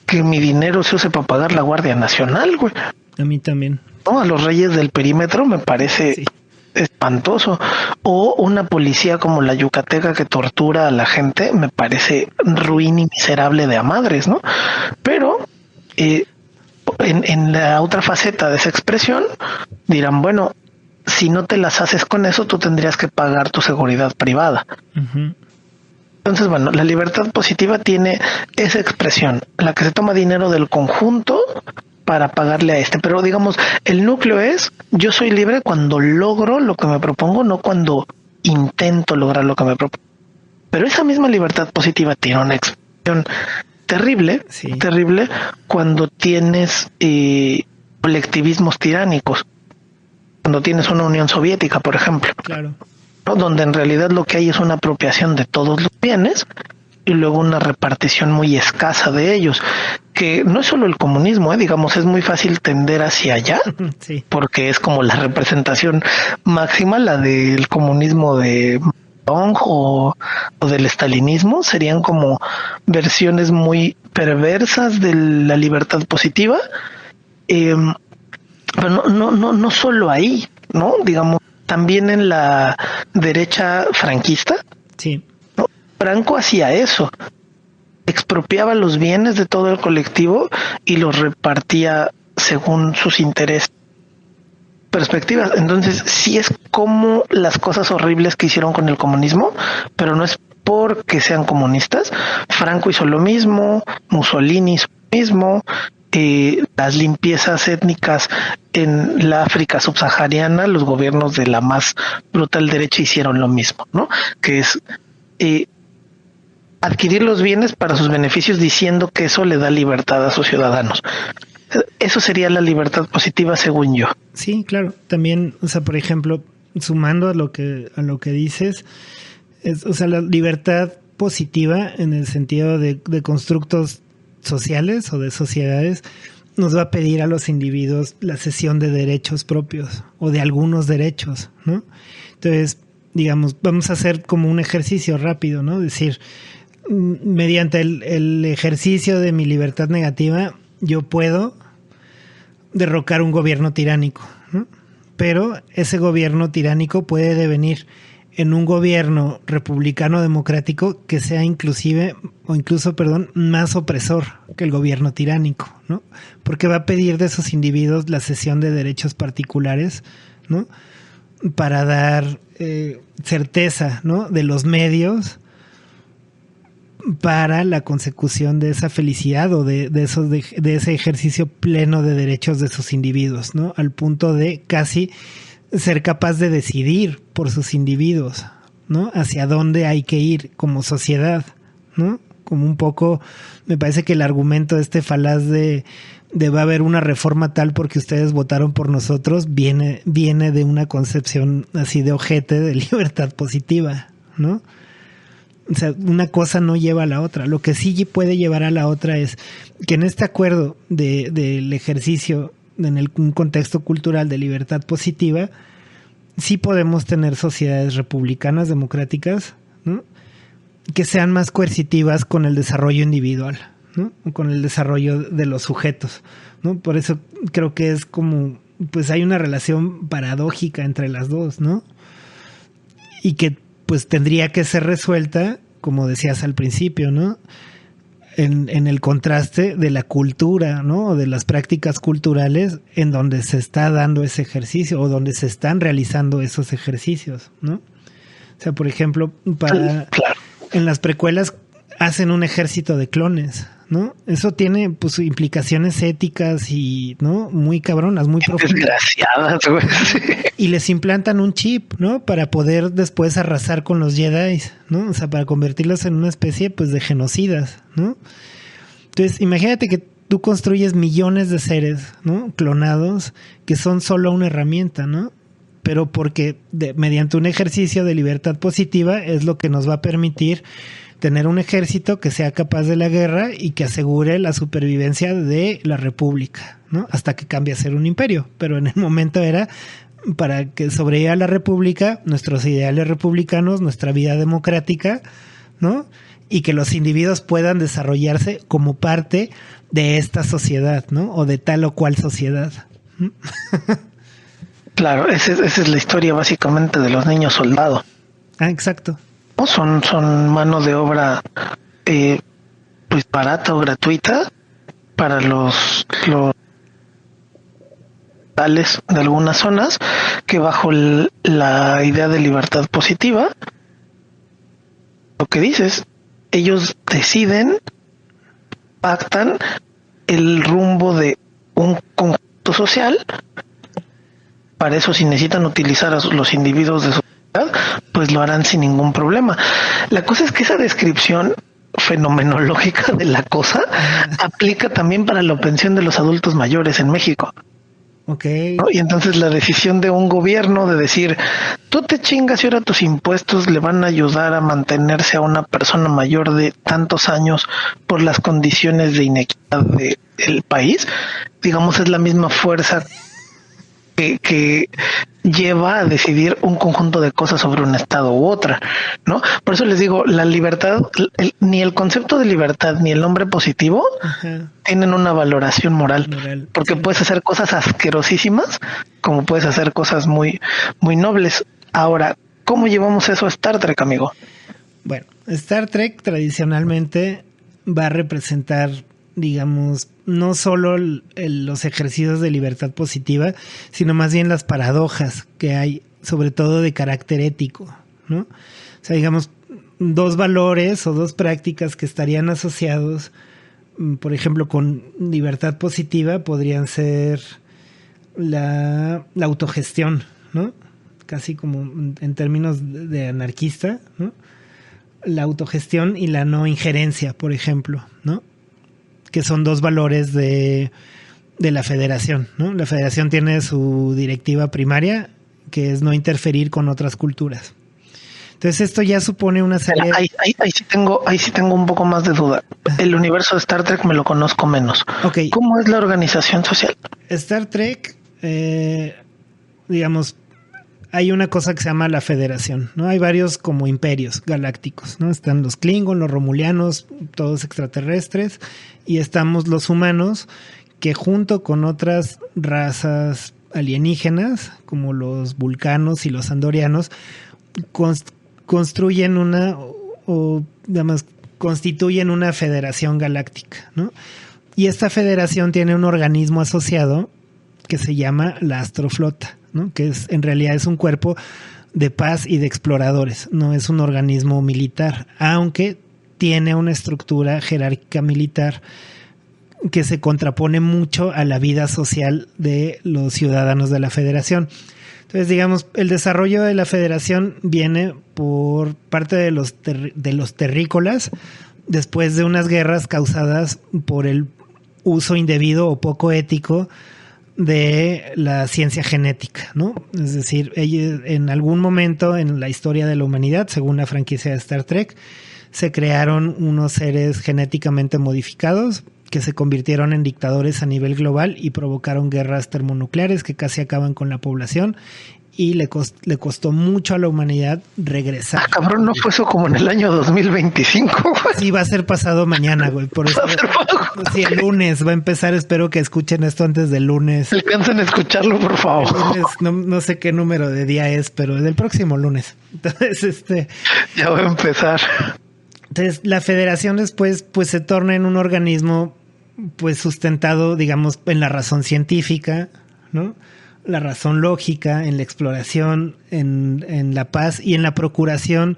[SPEAKER 2] que mi dinero se use para pagar la Guardia Nacional, güey.
[SPEAKER 1] A mí también.
[SPEAKER 2] No, a los Reyes del Perímetro me parece... Sí. Espantoso. O una policía como la yucateca que tortura a la gente me parece ruin y miserable de a madres, ¿no? Pero en la otra faceta de esa expresión dirán, bueno, si no te las haces con eso, tú tendrías que pagar tu seguridad privada. Uh-huh. Entonces, bueno, la libertad positiva tiene esa expresión, la que se toma dinero del conjunto para pagarle a este, pero digamos, el núcleo es, yo soy libre cuando logro lo que me propongo, no cuando intento lograr lo que me propongo. Pero esa misma libertad positiva tiene una expresión terrible, sí. Terrible, cuando tienes colectivismos tiránicos, cuando tienes una Unión Soviética, por ejemplo,
[SPEAKER 1] claro,
[SPEAKER 2] ¿no? Donde en realidad lo que hay es una apropiación de todos los bienes y luego una repartición muy escasa de ellos, que no es solo el comunismo, digamos, es muy fácil tender hacia allá, sí, porque es como la representación máxima, la del comunismo de Dong o del estalinismo, serían como versiones muy perversas de la libertad positiva, pero no solo ahí, ¿no? Digamos, también en la derecha franquista,
[SPEAKER 1] sí.
[SPEAKER 2] Franco hacía eso, expropiaba los bienes de todo el colectivo y los repartía según sus intereses, perspectivas. Entonces, sí es como las cosas horribles que hicieron con el comunismo, pero no es porque sean comunistas. Franco hizo lo mismo, Mussolini hizo lo mismo, las limpiezas étnicas en la África subsahariana, los gobiernos de la más brutal derecha hicieron lo mismo, ¿no? Que es adquirir los bienes para sus beneficios, diciendo que eso le da libertad a sus ciudadanos. Eso sería la libertad positiva, según yo.
[SPEAKER 1] Sí, claro. También, o sea, por ejemplo, sumando a lo que dices, o sea, la libertad positiva en el sentido de constructos sociales o de sociedades nos va a pedir a los individuos la cesión de derechos propios o de algunos derechos, ¿no? Entonces, digamos, vamos a hacer como un ejercicio rápido, ¿no? Decir, mediante el ejercicio de mi libertad negativa, yo puedo derrocar un gobierno tiránico, ¿no? Pero ese gobierno tiránico puede devenir en un gobierno republicano democrático que sea incluso, más opresor que el gobierno tiránico, ¿no? Porque va a pedir de esos individuos la cesión de derechos particulares, ¿no? Para dar certeza, ¿no? De los medios para la consecución de esa felicidad o de ese ejercicio pleno de derechos de sus individuos, ¿no? Al punto de casi ser capaz de decidir por sus individuos, ¿no? Hacia dónde hay que ir como sociedad, ¿no? Como un poco, me parece que el argumento falaz de va a haber una reforma tal porque ustedes votaron por nosotros, viene de una concepción así de ojete de libertad positiva, ¿no? O sea, una cosa no lleva a la otra. Lo que sí puede llevar a la otra es que en este acuerdo del ejercicio en un contexto cultural de libertad positiva, sí podemos tener sociedades republicanas, democráticas, ¿no?, que sean más coercitivas con el desarrollo individual, ¿no?, con el desarrollo de los sujetos, ¿no? Por eso creo que es como, pues hay una relación paradójica entre las dos, ¿no? Y que pues tendría que ser resuelta, como decías al principio, ¿no?, en el contraste de la cultura, ¿no?, o de las prácticas culturales en donde se está dando ese ejercicio o donde se están realizando esos ejercicios, ¿no? O sea, por ejemplo, en las precuelas hacen un ejército de clones, ¿no? Eso tiene pues implicaciones éticas y, ¿no?, muy cabronas, muy profundas.
[SPEAKER 2] Desgraciadas, güey.
[SPEAKER 1] Y les implantan un chip, ¿no?, para poder después arrasar con los Jedi, ¿no? O sea, para convertirlos en una especie pues de genocidas, ¿no? Entonces, imagínate que tú construyes millones de seres, ¿no?, clonados, que son solo una herramienta, ¿no? Pero porque mediante un ejercicio de libertad positiva es lo que nos va a permitir tener un ejército que sea capaz de la guerra y que asegure la supervivencia de la república, ¿no?, hasta que cambie a ser un imperio. Pero en el momento era para que sobreviva la república, nuestros ideales republicanos, nuestra vida democrática, ¿no?, y que los individuos puedan desarrollarse como parte de esta sociedad, ¿no?, o de tal o cual sociedad.
[SPEAKER 2] Claro, esa es la historia básicamente de los niños soldados.
[SPEAKER 1] Ah, exacto.
[SPEAKER 2] Son mano de obra pues barata o gratuita para los tales de algunas zonas que bajo la idea de libertad positiva, lo que dices, ellos deciden, pactan el rumbo de un conjunto social. Para eso, si necesitan utilizar a los individuos de sociedad, pues lo harán sin ningún problema. La cosa es que esa descripción fenomenológica de la cosa aplica también para la obtención de los adultos mayores en México.
[SPEAKER 1] Okay.
[SPEAKER 2] ¿No? Y entonces la decisión de un gobierno de decir, tú te chingas y ahora tus impuestos le van a ayudar a mantenerse a una persona mayor de tantos años por las condiciones de inequidad del país, digamos, es la misma fuerza que lleva a decidir un conjunto de cosas sobre un estado u otra, ¿no? Por eso les digo, la libertad, ni el concepto de libertad ni el nombre positivo tienen una valoración moral, porque puedes hacer cosas asquerosísimas como puedes hacer cosas muy, muy nobles. Ahora, ¿cómo llevamos eso a Star Trek, amigo?
[SPEAKER 1] Bueno, Star Trek tradicionalmente va a representar, digamos, no solo los ejercicios de libertad positiva, sino más bien las paradojas que hay, sobre todo de carácter ético, ¿no? O sea, digamos, dos valores o dos prácticas que estarían asociados, por ejemplo, con libertad positiva, podrían ser la autogestión, ¿no? Casi como en términos de anarquista, ¿no? La autogestión y la no injerencia, por ejemplo, ¿no?, que son dos valores de la federación, ¿no? La federación tiene su directiva primaria, que es no interferir con otras culturas. Entonces esto ya supone una serie...
[SPEAKER 2] Ahí sí tengo un poco más de duda. El universo de Star Trek me lo conozco menos.
[SPEAKER 1] Okay.
[SPEAKER 2] ¿Cómo es la organización social?
[SPEAKER 1] Star Trek, digamos, hay una cosa que se llama la Federación, ¿no? Hay varios como imperios galácticos, ¿no? Están los Klingon, los Romulianos, todos extraterrestres, y estamos los humanos, que junto con otras razas alienígenas, como los vulcanos y los andorianos, construyen constituyen una federación galáctica, ¿no? Y esta federación tiene un organismo asociado que se llama la Astroflota, ¿no?, que en realidad es un cuerpo de paz y de exploradores, no es un organismo militar, aunque tiene una estructura jerárquica militar que se contrapone mucho a la vida social de los ciudadanos de la Federación. Entonces, digamos, el desarrollo de la Federación viene por parte de los terrícolas, después de unas guerras causadas por el uso indebido o poco ético de la ciencia genética, ¿no? Es decir, ellos, en algún momento en la historia de la humanidad, según la franquicia de Star Trek, se crearon unos seres genéticamente modificados que se convirtieron en dictadores a nivel global y provocaron guerras termonucleares que casi acaban con la población, y le costó mucho a la humanidad regresar.
[SPEAKER 2] Ah, cabrón, ¿no fue eso como en el año 2025? Güey?
[SPEAKER 1] Sí, va a ser pasado mañana, güey. Por eso, sí, el lunes va a empezar. Espero que escuchen esto antes del lunes.
[SPEAKER 2] Alcancen a escucharlo, por favor.
[SPEAKER 1] El lunes, no sé qué número de día es, pero es el próximo lunes. Entonces,
[SPEAKER 2] ya voy a empezar.
[SPEAKER 1] Entonces, la federación después, pues, se torna en un organismo, pues, sustentado, digamos, en la razón científica, ¿no? La razón lógica, en la exploración, en la paz y en la procuración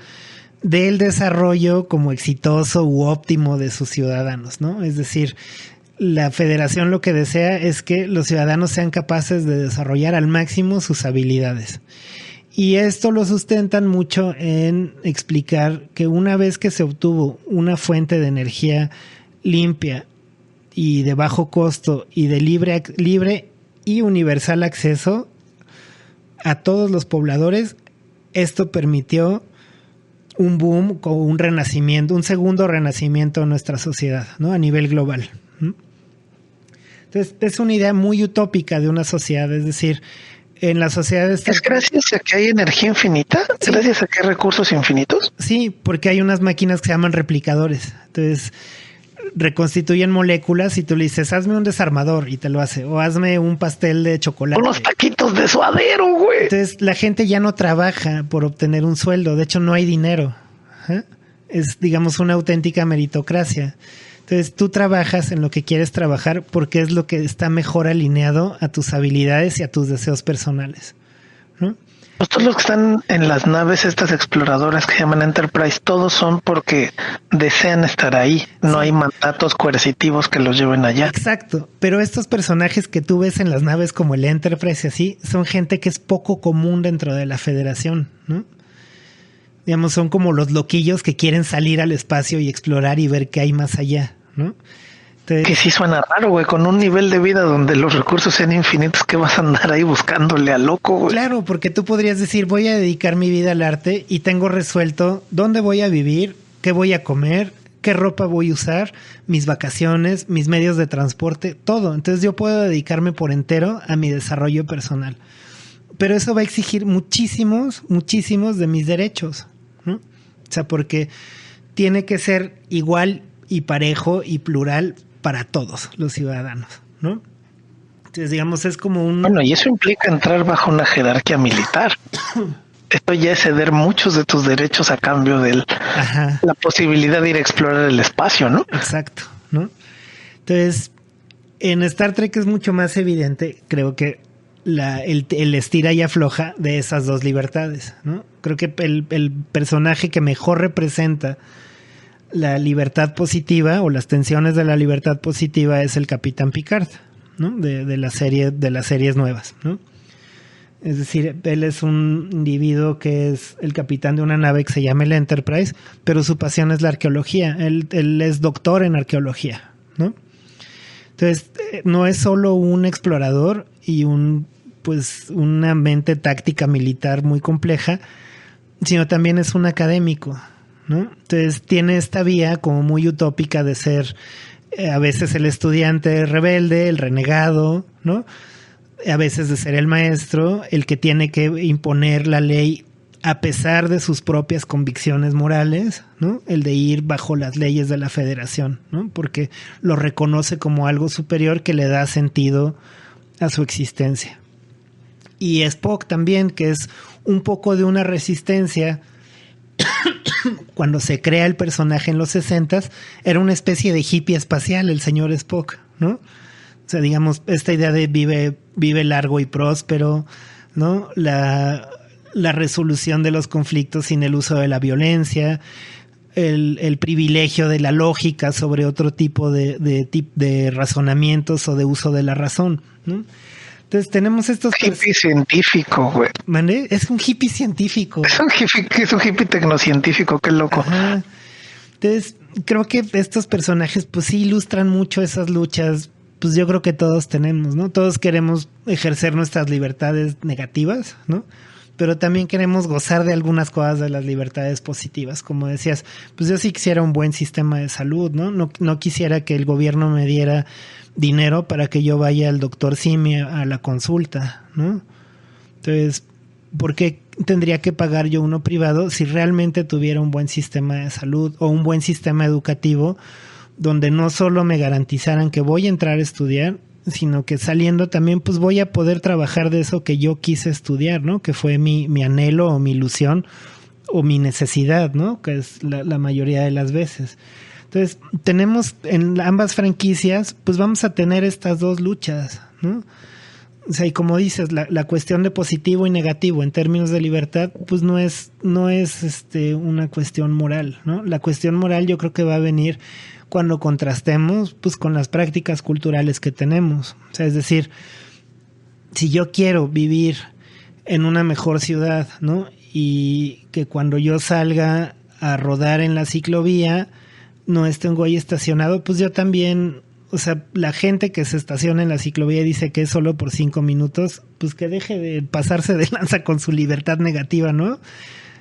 [SPEAKER 1] del desarrollo como exitoso u óptimo de sus ciudadanos, ¿no? Es decir, la federación lo que desea es que los ciudadanos sean capaces de desarrollar al máximo sus habilidades. Y esto lo sustentan mucho en explicar que una vez que se obtuvo una fuente de energía limpia y de bajo costo y de libre y universal acceso a todos los pobladores, esto permitió un boom o un renacimiento, un segundo renacimiento en nuestra sociedad, ¿no? A nivel global. Entonces, es una idea muy utópica de una sociedad, es decir, en la sociedad
[SPEAKER 2] ¿Es gracias a que hay energía infinita? Sí. ¿Gracias a que hay recursos infinitos?
[SPEAKER 1] Sí, porque hay unas máquinas que se llaman replicadores. Entonces, reconstituyen moléculas y tú le dices, hazme un desarmador y te lo hace, o hazme un pastel de chocolate.
[SPEAKER 2] Unos taquitos de suadero, güey.
[SPEAKER 1] Entonces la gente ya no trabaja por obtener un sueldo, de hecho no hay dinero. Es, digamos, una auténtica meritocracia. Entonces tú trabajas en lo que quieres trabajar porque es lo que está mejor alineado a tus habilidades y a tus deseos personales, ¿no?
[SPEAKER 2] Todos los que están en las naves estas exploradoras que se llaman Enterprise, todos son porque desean estar ahí. No hay mandatos coercitivos que los lleven allá.
[SPEAKER 1] Exacto. Pero estos personajes que tú ves en las naves como el Enterprise y así, son gente que es poco común dentro de la Federación, ¿no? Digamos, son como los loquillos que quieren salir al espacio y explorar y ver qué hay más allá, ¿no?
[SPEAKER 2] Que sí suena raro, güey, con un nivel de vida donde los recursos sean infinitos, que vas a andar ahí buscándole a loco, güey.
[SPEAKER 1] Claro, porque tú podrías decir, voy a dedicar mi vida al arte y tengo resuelto dónde voy a vivir, qué voy a comer, qué ropa voy a usar, mis vacaciones, mis medios de transporte, todo. Entonces yo puedo dedicarme por entero a mi desarrollo personal. Pero eso va a exigir muchísimos de mis derechos, ¿no? O sea, porque tiene que ser igual y parejo y plural para todos los ciudadanos, ¿no? Entonces, digamos, es como un...
[SPEAKER 2] Bueno, y eso implica entrar bajo una jerarquía militar. Esto ya es ceder muchos de tus derechos a cambio de la posibilidad de ir a explorar el espacio, ¿no?
[SPEAKER 1] Exacto, ¿no? Entonces, en Star Trek es mucho más evidente, creo que el estira y afloja de esas dos libertades, ¿no? Creo que el personaje que mejor representa la libertad positiva o las tensiones de la libertad positiva es el Capitán Picard, ¿no? De las series nuevas, ¿no? Es decir, él es un individuo que es el capitán de una nave que se llama el Enterprise, pero su pasión es la arqueología. Él es doctor en arqueología, ¿no? Entonces, no es solo un explorador y una mente táctica militar muy compleja, sino también es un académico, ¿no? Entonces tiene esta vía como muy utópica de ser a veces el estudiante rebelde, el renegado, ¿no? A veces de ser el maestro, el que tiene que imponer la ley a pesar de sus propias convicciones morales, ¿no? El de ir bajo las leyes de la Federación, ¿no? Porque lo reconoce como algo superior que le da sentido a su existencia. Y Spock también, que es un poco de una resistencia. Cuando se crea el personaje en los 60s, era una especie de hippie espacial el señor Spock, ¿no? O sea, digamos, esta idea de vive largo y próspero, ¿no? La resolución de los conflictos sin el uso de la violencia, el privilegio de la lógica sobre otro tipo de razonamientos o de uso de la razón, ¿no? Entonces tenemos estos...
[SPEAKER 2] Hippie científico, güey.
[SPEAKER 1] ¿Mande? Es un hippie científico.
[SPEAKER 2] Es un hippie tecnocientífico, qué loco.
[SPEAKER 1] Ajá. Entonces creo que estos personajes pues sí ilustran mucho esas luchas pues yo creo que todos tenemos, ¿no? Todos queremos ejercer nuestras libertades negativas, ¿no? Pero también queremos gozar de algunas cosas de las libertades positivas. Como decías, pues yo sí quisiera un buen sistema de salud, ¿no? No quisiera que el gobierno me diera dinero para que yo vaya al doctor Simi a la consulta, ¿no? Entonces, ¿por qué tendría que pagar yo uno privado si realmente tuviera un buen sistema de salud o un buen sistema educativo donde no solo me garantizaran que voy a entrar a estudiar, sino que saliendo también pues voy a poder trabajar de eso que yo quise estudiar, ¿no? Que fue mi anhelo o mi ilusión o mi necesidad, ¿no? Que es la mayoría de las veces. Entonces, tenemos en ambas franquicias, pues vamos a tener estas dos luchas, ¿no? O sea, y como dices, la cuestión de positivo y negativo en términos de libertad, pues no es una cuestión moral, ¿no? La cuestión moral yo creo que va a venir cuando contrastemos pues con las prácticas culturales que tenemos. O sea, es decir, si yo quiero vivir en una mejor ciudad, ¿no? Y que cuando yo salga a rodar en la ciclovía no esté un güey estacionado, pues yo también, o sea, la gente que se estaciona en la ciclovía y dice que es solo por 5 minutos, pues que deje de pasarse de lanza con su libertad negativa, ¿no?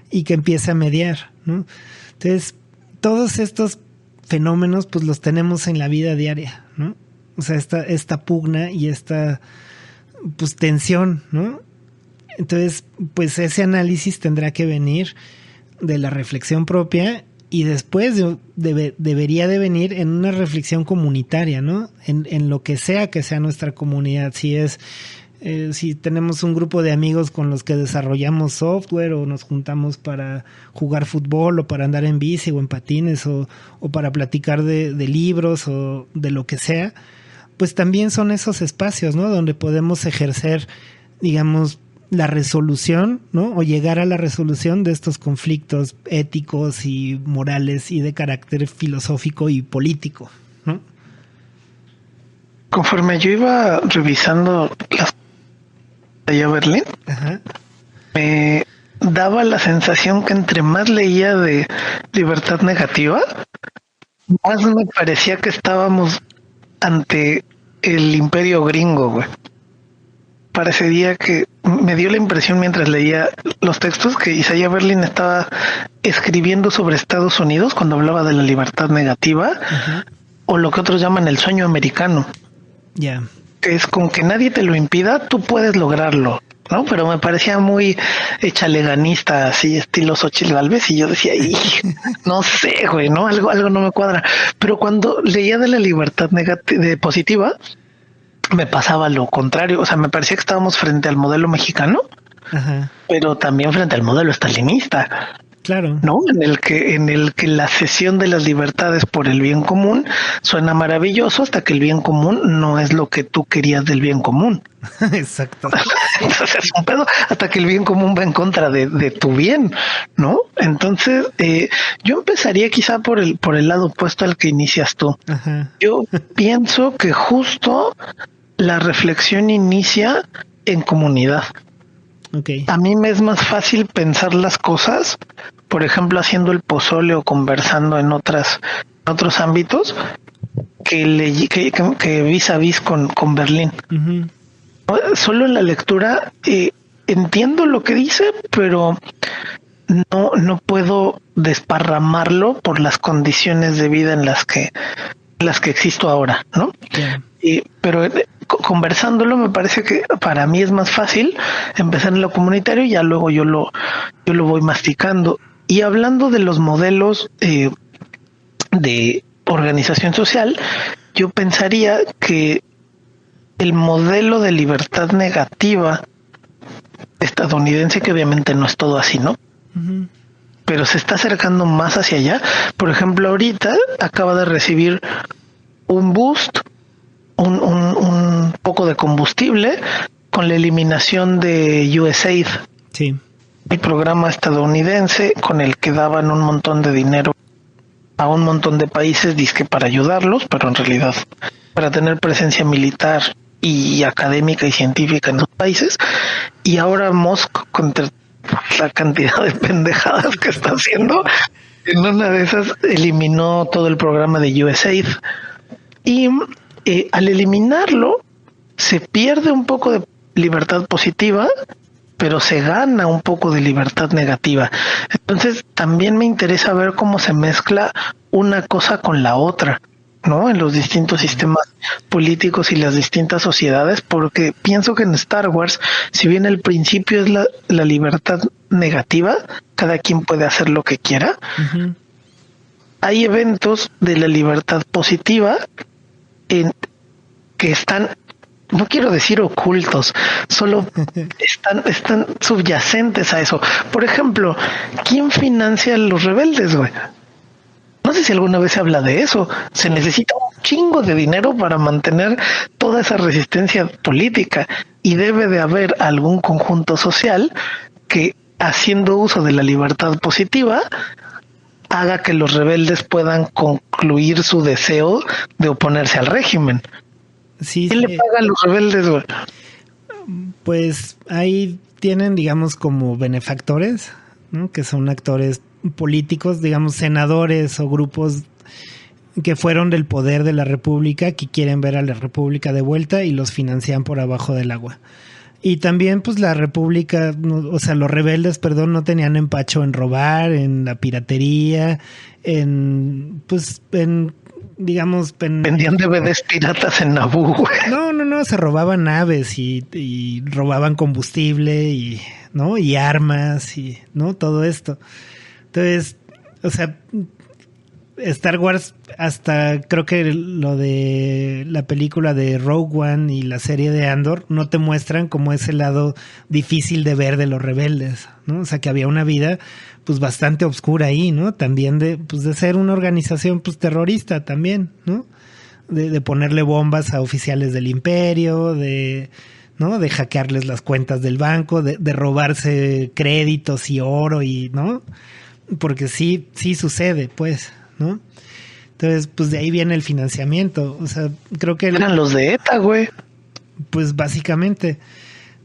[SPEAKER 1] Y que empiece a mediar, ¿no? Entonces, todos estos fenómenos pues los tenemos en la vida diaria, ¿no? O sea, esta pugna y esta pues tensión, ¿no? Entonces, pues ese análisis tendrá que venir de la reflexión propia y después debería de venir en una reflexión comunitaria, ¿no? En lo que sea nuestra comunidad, si tenemos un grupo de amigos con los que desarrollamos software o nos juntamos para jugar fútbol o para andar en bici o en patines o para platicar de libros o de lo que sea, pues también son esos espacios, ¿no? Donde podemos ejercer, digamos, la resolución, ¿no? O llegar a la resolución de estos conflictos éticos y morales y de carácter filosófico y político, ¿no?
[SPEAKER 2] Conforme yo iba revisando las allá a Berlín, ajá, me daba la sensación que entre más leía de libertad negativa, más me parecía que estábamos ante el imperio gringo, güey. Parecería que me dio la impresión mientras leía los textos que Isaiah Berlin estaba escribiendo sobre Estados Unidos cuando hablaba de la libertad negativa, ajá, o lo que otros llaman el sueño americano.
[SPEAKER 1] Ya. Yeah.
[SPEAKER 2] Que es con que nadie te lo impida, tú puedes lograrlo, ¿no? Pero me parecía muy chaleganista, así estilo Xóchitl Gálvez, y yo decía, no sé, güey, ¿no? Algo no me cuadra. Pero cuando leía de la libertad positiva, me pasaba lo contrario. O sea, me parecía que estábamos frente al modelo mexicano, ajá, pero también frente al modelo stalinista.
[SPEAKER 1] Claro.
[SPEAKER 2] ¿No? En el que la cesión de las libertades por el bien común suena maravilloso hasta que el bien común no es lo que tú querías del bien común.
[SPEAKER 1] Exacto.
[SPEAKER 2] Entonces es un pedo hasta que el bien común va en contra de tu bien, ¿no? Entonces yo empezaría quizá por el lado opuesto al que inicias tú. Ajá. Yo pienso que justo la reflexión inicia en comunidad.
[SPEAKER 1] Okay.
[SPEAKER 2] A mí me es más fácil pensar las cosas, por ejemplo, haciendo el pozole o conversando en otros ámbitos, que vis a vis con Berlín. Uh-huh. Solo en la lectura entiendo lo que dice, pero no puedo desparramarlo por las condiciones de vida en las que existo ahora, ¿no? Yeah. Pero conversándolo me parece que para mí es más fácil empezar en lo comunitario y ya luego yo lo voy masticando. Y hablando de los modelos de organización social, yo pensaría que el modelo de libertad negativa estadounidense, que obviamente no es todo así, ¿no? Uh-huh. Pero se está acercando más hacia allá. Por ejemplo, ahorita acaba de recibir un boost, un poco de combustible con la eliminación de USAID.
[SPEAKER 1] Sí.
[SPEAKER 2] El programa estadounidense con el que daban un montón de dinero a un montón de países, dizque para ayudarlos, pero en realidad para tener presencia militar y académica y científica en los países. Y ahora Musk, contra la cantidad de pendejadas que está haciendo, en una de esas eliminó todo el programa de USAID. Y al eliminarlo, se pierde un poco de libertad positiva, pero se gana un poco de libertad negativa. Entonces, también me interesa ver cómo se mezcla una cosa con la otra, ¿no? En los distintos sistemas políticos y las distintas sociedades, porque pienso que en Star Wars, si bien el principio es la libertad negativa, cada quien puede hacer lo que quiera, hay eventos de la libertad positiva que están, no quiero decir ocultos, solo están subyacentes a eso. Por ejemplo, ¿quién financia a los rebeldes, güey? No sé si alguna vez se habla de eso. Se necesita un chingo de dinero para mantener toda esa resistencia política, y debe de haber algún conjunto social que, haciendo uso de la libertad positiva, haga que los rebeldes puedan concluir su deseo de oponerse al régimen.
[SPEAKER 1] Sí,
[SPEAKER 2] ¿Quién le paga a los rebeldes, güey?
[SPEAKER 1] Pues ahí tienen, digamos, como benefactores, ¿no? Que son actores políticos, digamos, senadores o grupos que fueron del poder de la República, que quieren ver a la República de vuelta y los financian por abajo del agua. Y también, pues, la República, o sea, los rebeldes, perdón, no tenían empacho en robar, en la piratería, digamos...
[SPEAKER 2] Vendían DVDs piratas en Naboo, güey.
[SPEAKER 1] No, se robaban naves y robaban combustible y, ¿no? Y armas y, ¿no? Todo esto. Entonces, o sea, Star Wars, hasta creo que lo de la película de Rogue One y la serie de Andor no te muestran como ese lado difícil de ver de los rebeldes, ¿no? O sea, que había una vida pues bastante oscura ahí, ¿no? También de ser una organización pues terrorista también, ¿no? De ponerle bombas a oficiales del imperio, ¿no? De hackearles las cuentas del banco, de robarse créditos y oro y, ¿no? Porque sí sucede, pues, ¿no? Entonces, pues de ahí viene el financiamiento. O sea, creo que...
[SPEAKER 2] Eran los de ETA, güey.
[SPEAKER 1] Pues básicamente,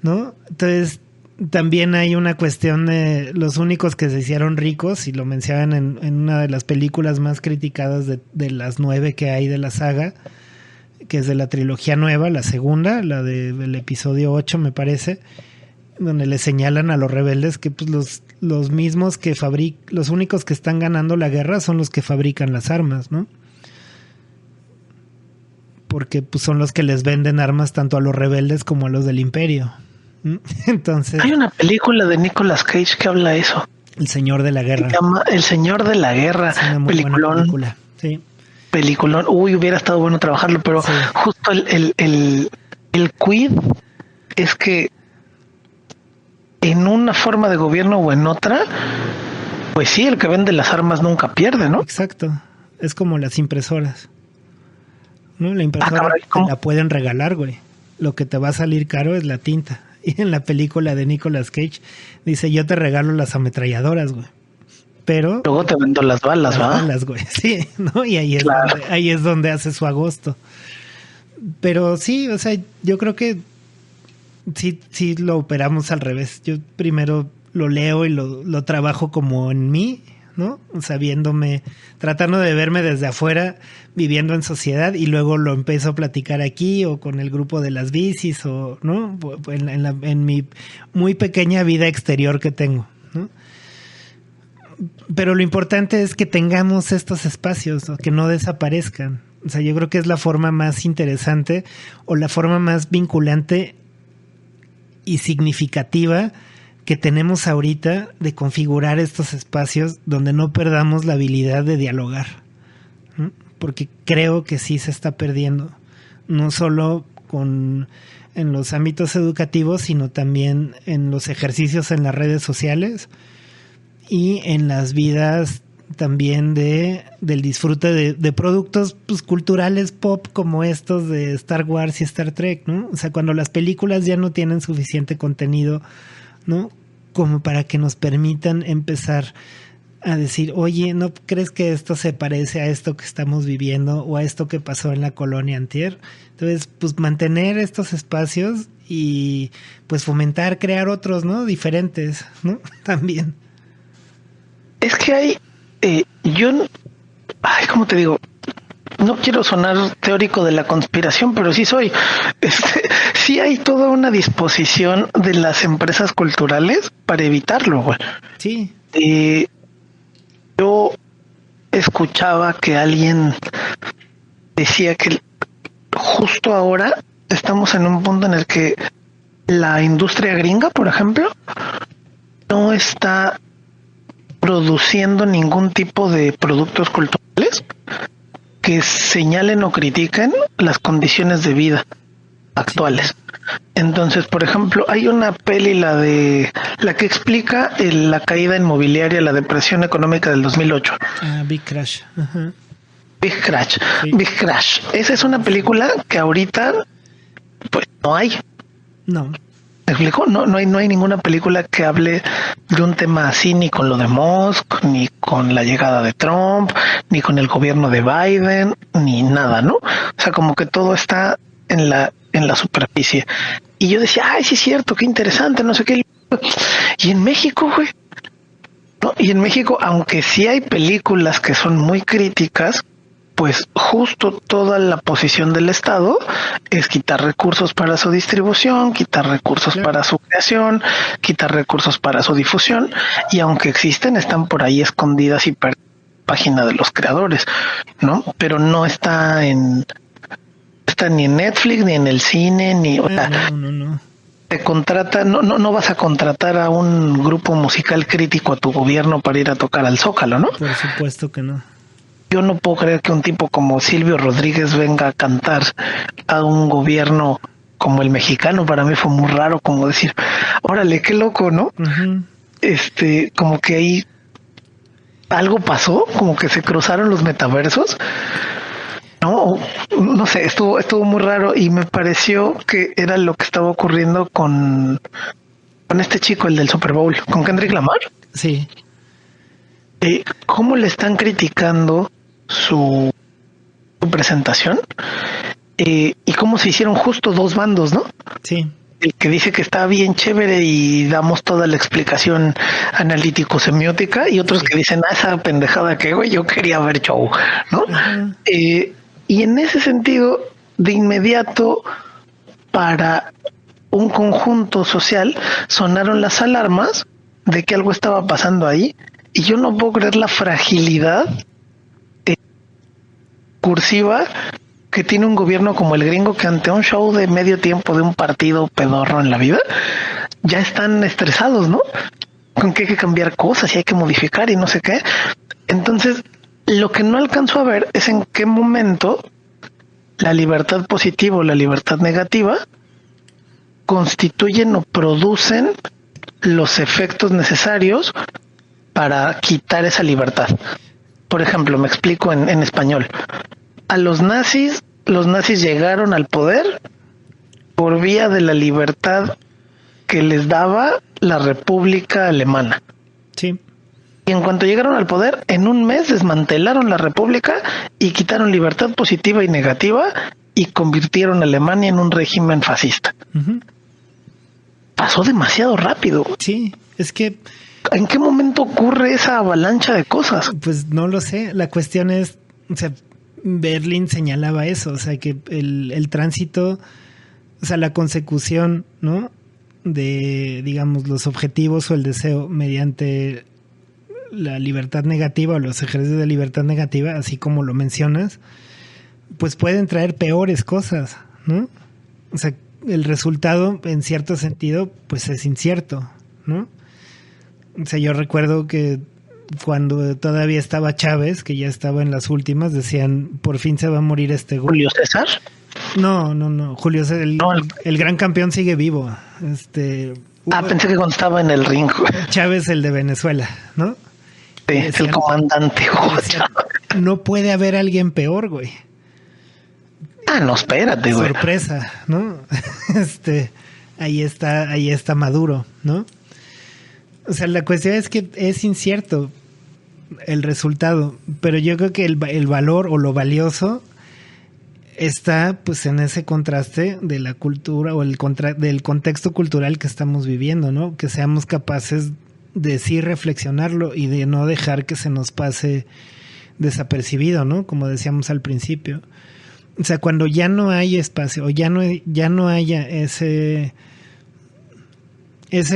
[SPEAKER 1] ¿no? Entonces, también hay una cuestión de los únicos que se hicieron ricos, y lo mencionan en una de las películas más criticadas de las 9 que hay de la saga, que es de la trilogía nueva, la segunda, la del episodio 8 me parece, donde le señalan a los rebeldes que pues los mismos que los únicos que están ganando la guerra son los que fabrican las armas, ¿no? Porque pues son los que les venden armas tanto a los rebeldes como a los del imperio. Entonces,
[SPEAKER 2] hay una película de Nicolas Cage que habla eso.
[SPEAKER 1] El Señor de la Guerra.
[SPEAKER 2] Se llama El Señor de la Guerra.
[SPEAKER 1] Es una muy buena película. Sí.
[SPEAKER 2] Peliculón. Uy, hubiera estado bueno trabajarlo, pero sí. Justo el quid es que en una forma de gobierno o en otra, pues sí, el que vende las armas nunca pierde, ¿no?
[SPEAKER 1] Exacto. Es como las impresoras, ¿no? La impresora te la pueden regalar, güey. Lo que te va a salir caro es la tinta. Y en la película de Nicolas Cage dice, yo te regalo las ametralladoras, güey. Pero
[SPEAKER 2] luego te vendo las balas, ¿va? Las balas,
[SPEAKER 1] güey. Sí, ¿no? Y ahí es donde hace su agosto. Pero sí, o sea, yo creo que sí lo operamos al revés. Yo primero lo leo y lo trabajo como en mí, ¿no? O sea, tratando de verme desde afuera, viviendo en sociedad, y luego lo empiezo a platicar aquí o con el grupo de las bicis o, ¿no? En mi muy pequeña vida exterior que tengo, ¿no? Pero lo importante es que tengamos estos espacios, ¿no? Que no desaparezcan. O sea, yo creo que es la forma más interesante o la forma más vinculante y significativa que tenemos ahorita de configurar estos espacios donde no perdamos la habilidad de dialogar, ¿no? Porque creo que sí se está perdiendo, no solo en los ámbitos educativos, sino también en los ejercicios en las redes sociales y en las vidas también del disfrute de productos pues, culturales pop como estos de Star Wars y Star Trek, ¿no? O sea, cuando las películas ya no tienen suficiente contenido, ¿no? Como para que nos permitan empezar a decir, oye, ¿no crees que esto se parece a esto que estamos viviendo o a esto que pasó en la colonia antier? Entonces, pues mantener estos espacios y pues fomentar, crear otros, ¿no? Diferentes, ¿no? También.
[SPEAKER 2] Es que hay, ¿cómo te digo? no quiero sonar teórico de la conspiración, pero sí soy. Sí hay toda una disposición de las empresas culturales para evitarlo, güey.
[SPEAKER 1] Sí.
[SPEAKER 2] Yo escuchaba que alguien decía que justo ahora estamos en un punto en el que la industria gringa, por ejemplo, no está produciendo ningún tipo de productos culturales que señalen o critiquen las condiciones de vida actuales. Entonces, por ejemplo, hay una peli, la que explica la caída inmobiliaria, la depresión económica del 2008.
[SPEAKER 1] Big Crash. Ajá.
[SPEAKER 2] Big Crash.
[SPEAKER 1] Sí.
[SPEAKER 2] Big Crash. Esa es una película que ahorita pues no hay.
[SPEAKER 1] No.
[SPEAKER 2] ¿Me explico? No hay ninguna película que hable de un tema así, ni con lo de Musk, ni con la llegada de Trump, ni con el gobierno de Biden, ni nada, ¿no? O sea, como que todo está en la superficie. Y yo decía, ay, sí es cierto, qué interesante, no sé qué. Y en México, güey, ¿no? Y en México, aunque sí hay películas que son muy críticas, pues justo toda la posición del Estado es quitar recursos para su distribución, quitar recursos para su creación, quitar recursos para su difusión, y aunque existen, están por ahí escondidas y página de los creadores, ¿no? Pero no está ni en Netflix, ni en el cine, ni
[SPEAKER 1] no.
[SPEAKER 2] Te contrata, no vas a contratar a un grupo musical crítico a tu gobierno para ir a tocar al Zócalo, ¿no?
[SPEAKER 1] Por supuesto que no.
[SPEAKER 2] Yo no puedo creer que un tipo como Silvio Rodríguez venga a cantar a un gobierno como el mexicano. Para mí fue muy raro, como decir, órale, qué loco, ¿no?
[SPEAKER 1] Uh-huh.
[SPEAKER 2] Como que ahí algo pasó, como que se cruzaron los metaversos. No sé, estuvo muy raro y me pareció que era lo que estaba ocurriendo con este chico, el del Super Bowl, con Kendrick Lamar.
[SPEAKER 1] Sí.
[SPEAKER 2] ¿Cómo le están criticando su presentación? Y cómo se hicieron justo dos bandos, ¿no?
[SPEAKER 1] Sí.
[SPEAKER 2] El que dice que está bien chévere y damos toda la explicación analítico-semiótica, y otros que dicen, esa pendejada que, güey, yo quería ver show, ¿no? Uh-huh. Y en ese sentido, de inmediato, para un conjunto social, sonaron las alarmas de que algo estaba pasando ahí. Y yo no puedo creer la fragilidad cursiva que tiene un gobierno como el gringo, que ante un show de medio tiempo de un partido pedorro en la vida, ya están estresados, ¿no? Con que hay que cambiar cosas y hay que modificar y no sé qué. Entonces, lo que no alcanzo a ver es en qué momento la libertad positiva o la libertad negativa constituyen o producen los efectos necesarios para quitar esa libertad. Por ejemplo, me explico en español. A los nazis llegaron al poder por vía de la libertad que les daba la República Alemana.
[SPEAKER 1] Sí.
[SPEAKER 2] Y en cuanto llegaron al poder, en un mes desmantelaron la República y quitaron libertad positiva y negativa y convirtieron a Alemania en un régimen fascista. Uh-huh. Pasó demasiado rápido.
[SPEAKER 1] Sí, es que...
[SPEAKER 2] ¿En qué momento ocurre esa avalancha de cosas?
[SPEAKER 1] Pues no lo sé. La cuestión es, o sea, Berlín señalaba eso, o sea, que el tránsito, o sea, la consecución, ¿no? De, digamos, los objetivos o el deseo mediante la libertad negativa o los ejercicios de libertad negativa, así como lo mencionas, pues pueden traer peores cosas, ¿no? O sea, el resultado, en cierto sentido, pues es incierto, ¿no? O sea, yo recuerdo que cuando todavía estaba Chávez, que ya estaba en las últimas, decían, por fin se va a morir este güey.
[SPEAKER 2] ¿Julio César?
[SPEAKER 1] No. Julio César, el gran campeón sigue vivo.
[SPEAKER 2] Pensé que cuando estaba en el ring.
[SPEAKER 1] Chávez, el de Venezuela, ¿no?
[SPEAKER 2] Sí, es el comandante.
[SPEAKER 1] Decían, no puede haber alguien peor, güey.
[SPEAKER 2] No, espérate, güey.
[SPEAKER 1] Sorpresa, ¿no? Ahí está Maduro, ¿no? O sea, la cuestión es que es incierto el resultado, pero yo creo que el valor o lo valioso está pues en ese contraste de la cultura o del contexto cultural que estamos viviendo, ¿no? Que seamos capaces de sí reflexionarlo y de no dejar que se nos pase desapercibido, ¿no? Como decíamos al principio. O sea, cuando ya no hay espacio o ya no haya ese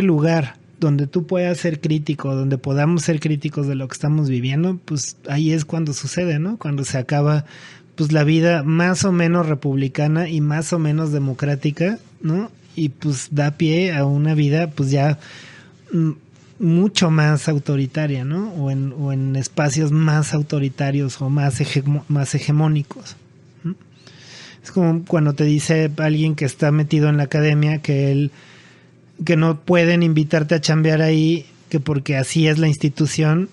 [SPEAKER 1] lugar donde tú puedas ser crítico, donde podamos ser críticos de lo que estamos viviendo, pues ahí es cuando sucede, ¿no? Cuando se acaba pues la vida más o menos republicana y más o menos democrática, ¿no? Y pues da pie a una vida pues ya mucho más autoritaria, ¿no? O en espacios más autoritarios o más hegemónicos. ¿No? Es como cuando te dice alguien que está metido en la academia que no pueden invitarte a chambear ahí, que porque así es la institución.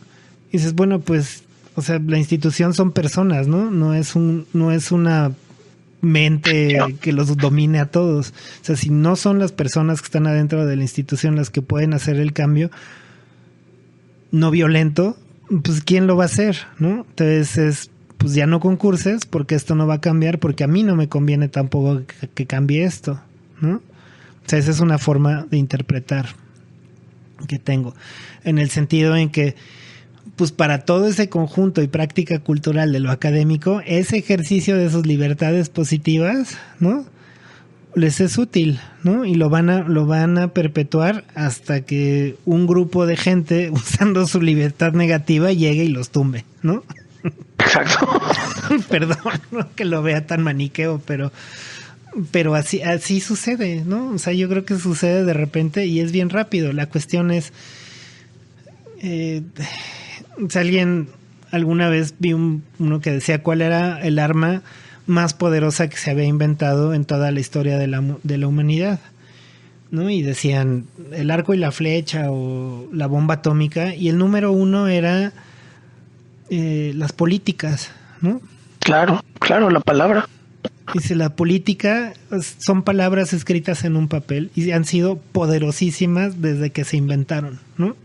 [SPEAKER 1] Y dices, bueno, pues, o sea, la institución son personas, ¿no? No es una mente que los domine a todos. O sea, si no son las personas que están adentro de la institución las que pueden hacer el cambio no violento, pues ¿quién lo va a hacer? ¿No? Entonces pues ya no concurses porque esto no va a cambiar, porque a mí no me conviene tampoco que cambie esto, ¿no? O sea, esa es una forma de interpretar que tengo, en el sentido en que pues para todo ese conjunto y práctica cultural de lo académico, ese ejercicio de sus libertades positivas, ¿no? Les es útil, ¿no? Y lo van a perpetuar hasta que un grupo de gente usando su libertad negativa llegue y los tumbe, ¿no?
[SPEAKER 2] Exacto.
[SPEAKER 1] Perdón, no que lo vea tan maniqueo, pero así sucede, ¿no? O sea, yo creo que sucede de repente y es bien rápido. La cuestión es si alguna vez vi uno que decía cuál era el arma más poderosa que se había inventado en toda la historia de la humanidad, ¿no? Y decían el arco y la flecha o la bomba atómica, y el número uno era las políticas, ¿no? Claro, la palabra. Dice, la política son palabras escritas en un papel y han sido poderosísimas desde que se inventaron, ¿no?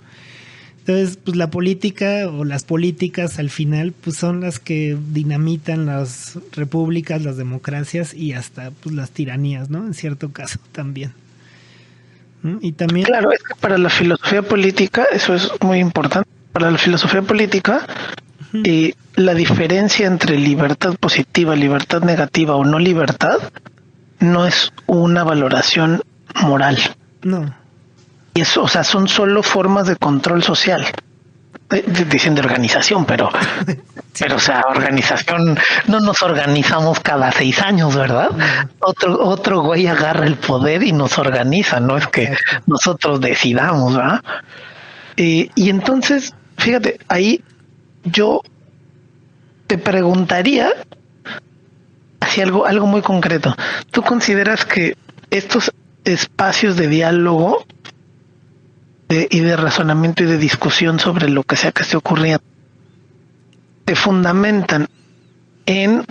[SPEAKER 1] Entonces, pues la política o las políticas al final pues son las que dinamitan las repúblicas, las democracias y hasta pues las tiranías, ¿no? En cierto caso también. ¿No? Y también... Claro, es que para la filosofía política eso es muy importante. Para la filosofía política la diferencia entre libertad positiva, libertad negativa o no libertad no es una valoración moral. No. Y eso, o sea, son solo formas de control social. Dicen de organización, pero o sea, organización, no nos organizamos cada 6 años, ¿verdad? Otro güey agarra el poder y nos organiza, no es que nosotros decidamos, ¿verdad? Y entonces, fíjate, ahí yo te preguntaría hacia algo muy concreto. ¿Tú consideras que estos espacios de diálogo y de razonamiento y de discusión sobre lo que sea que esté ocurriendo se fundamentan en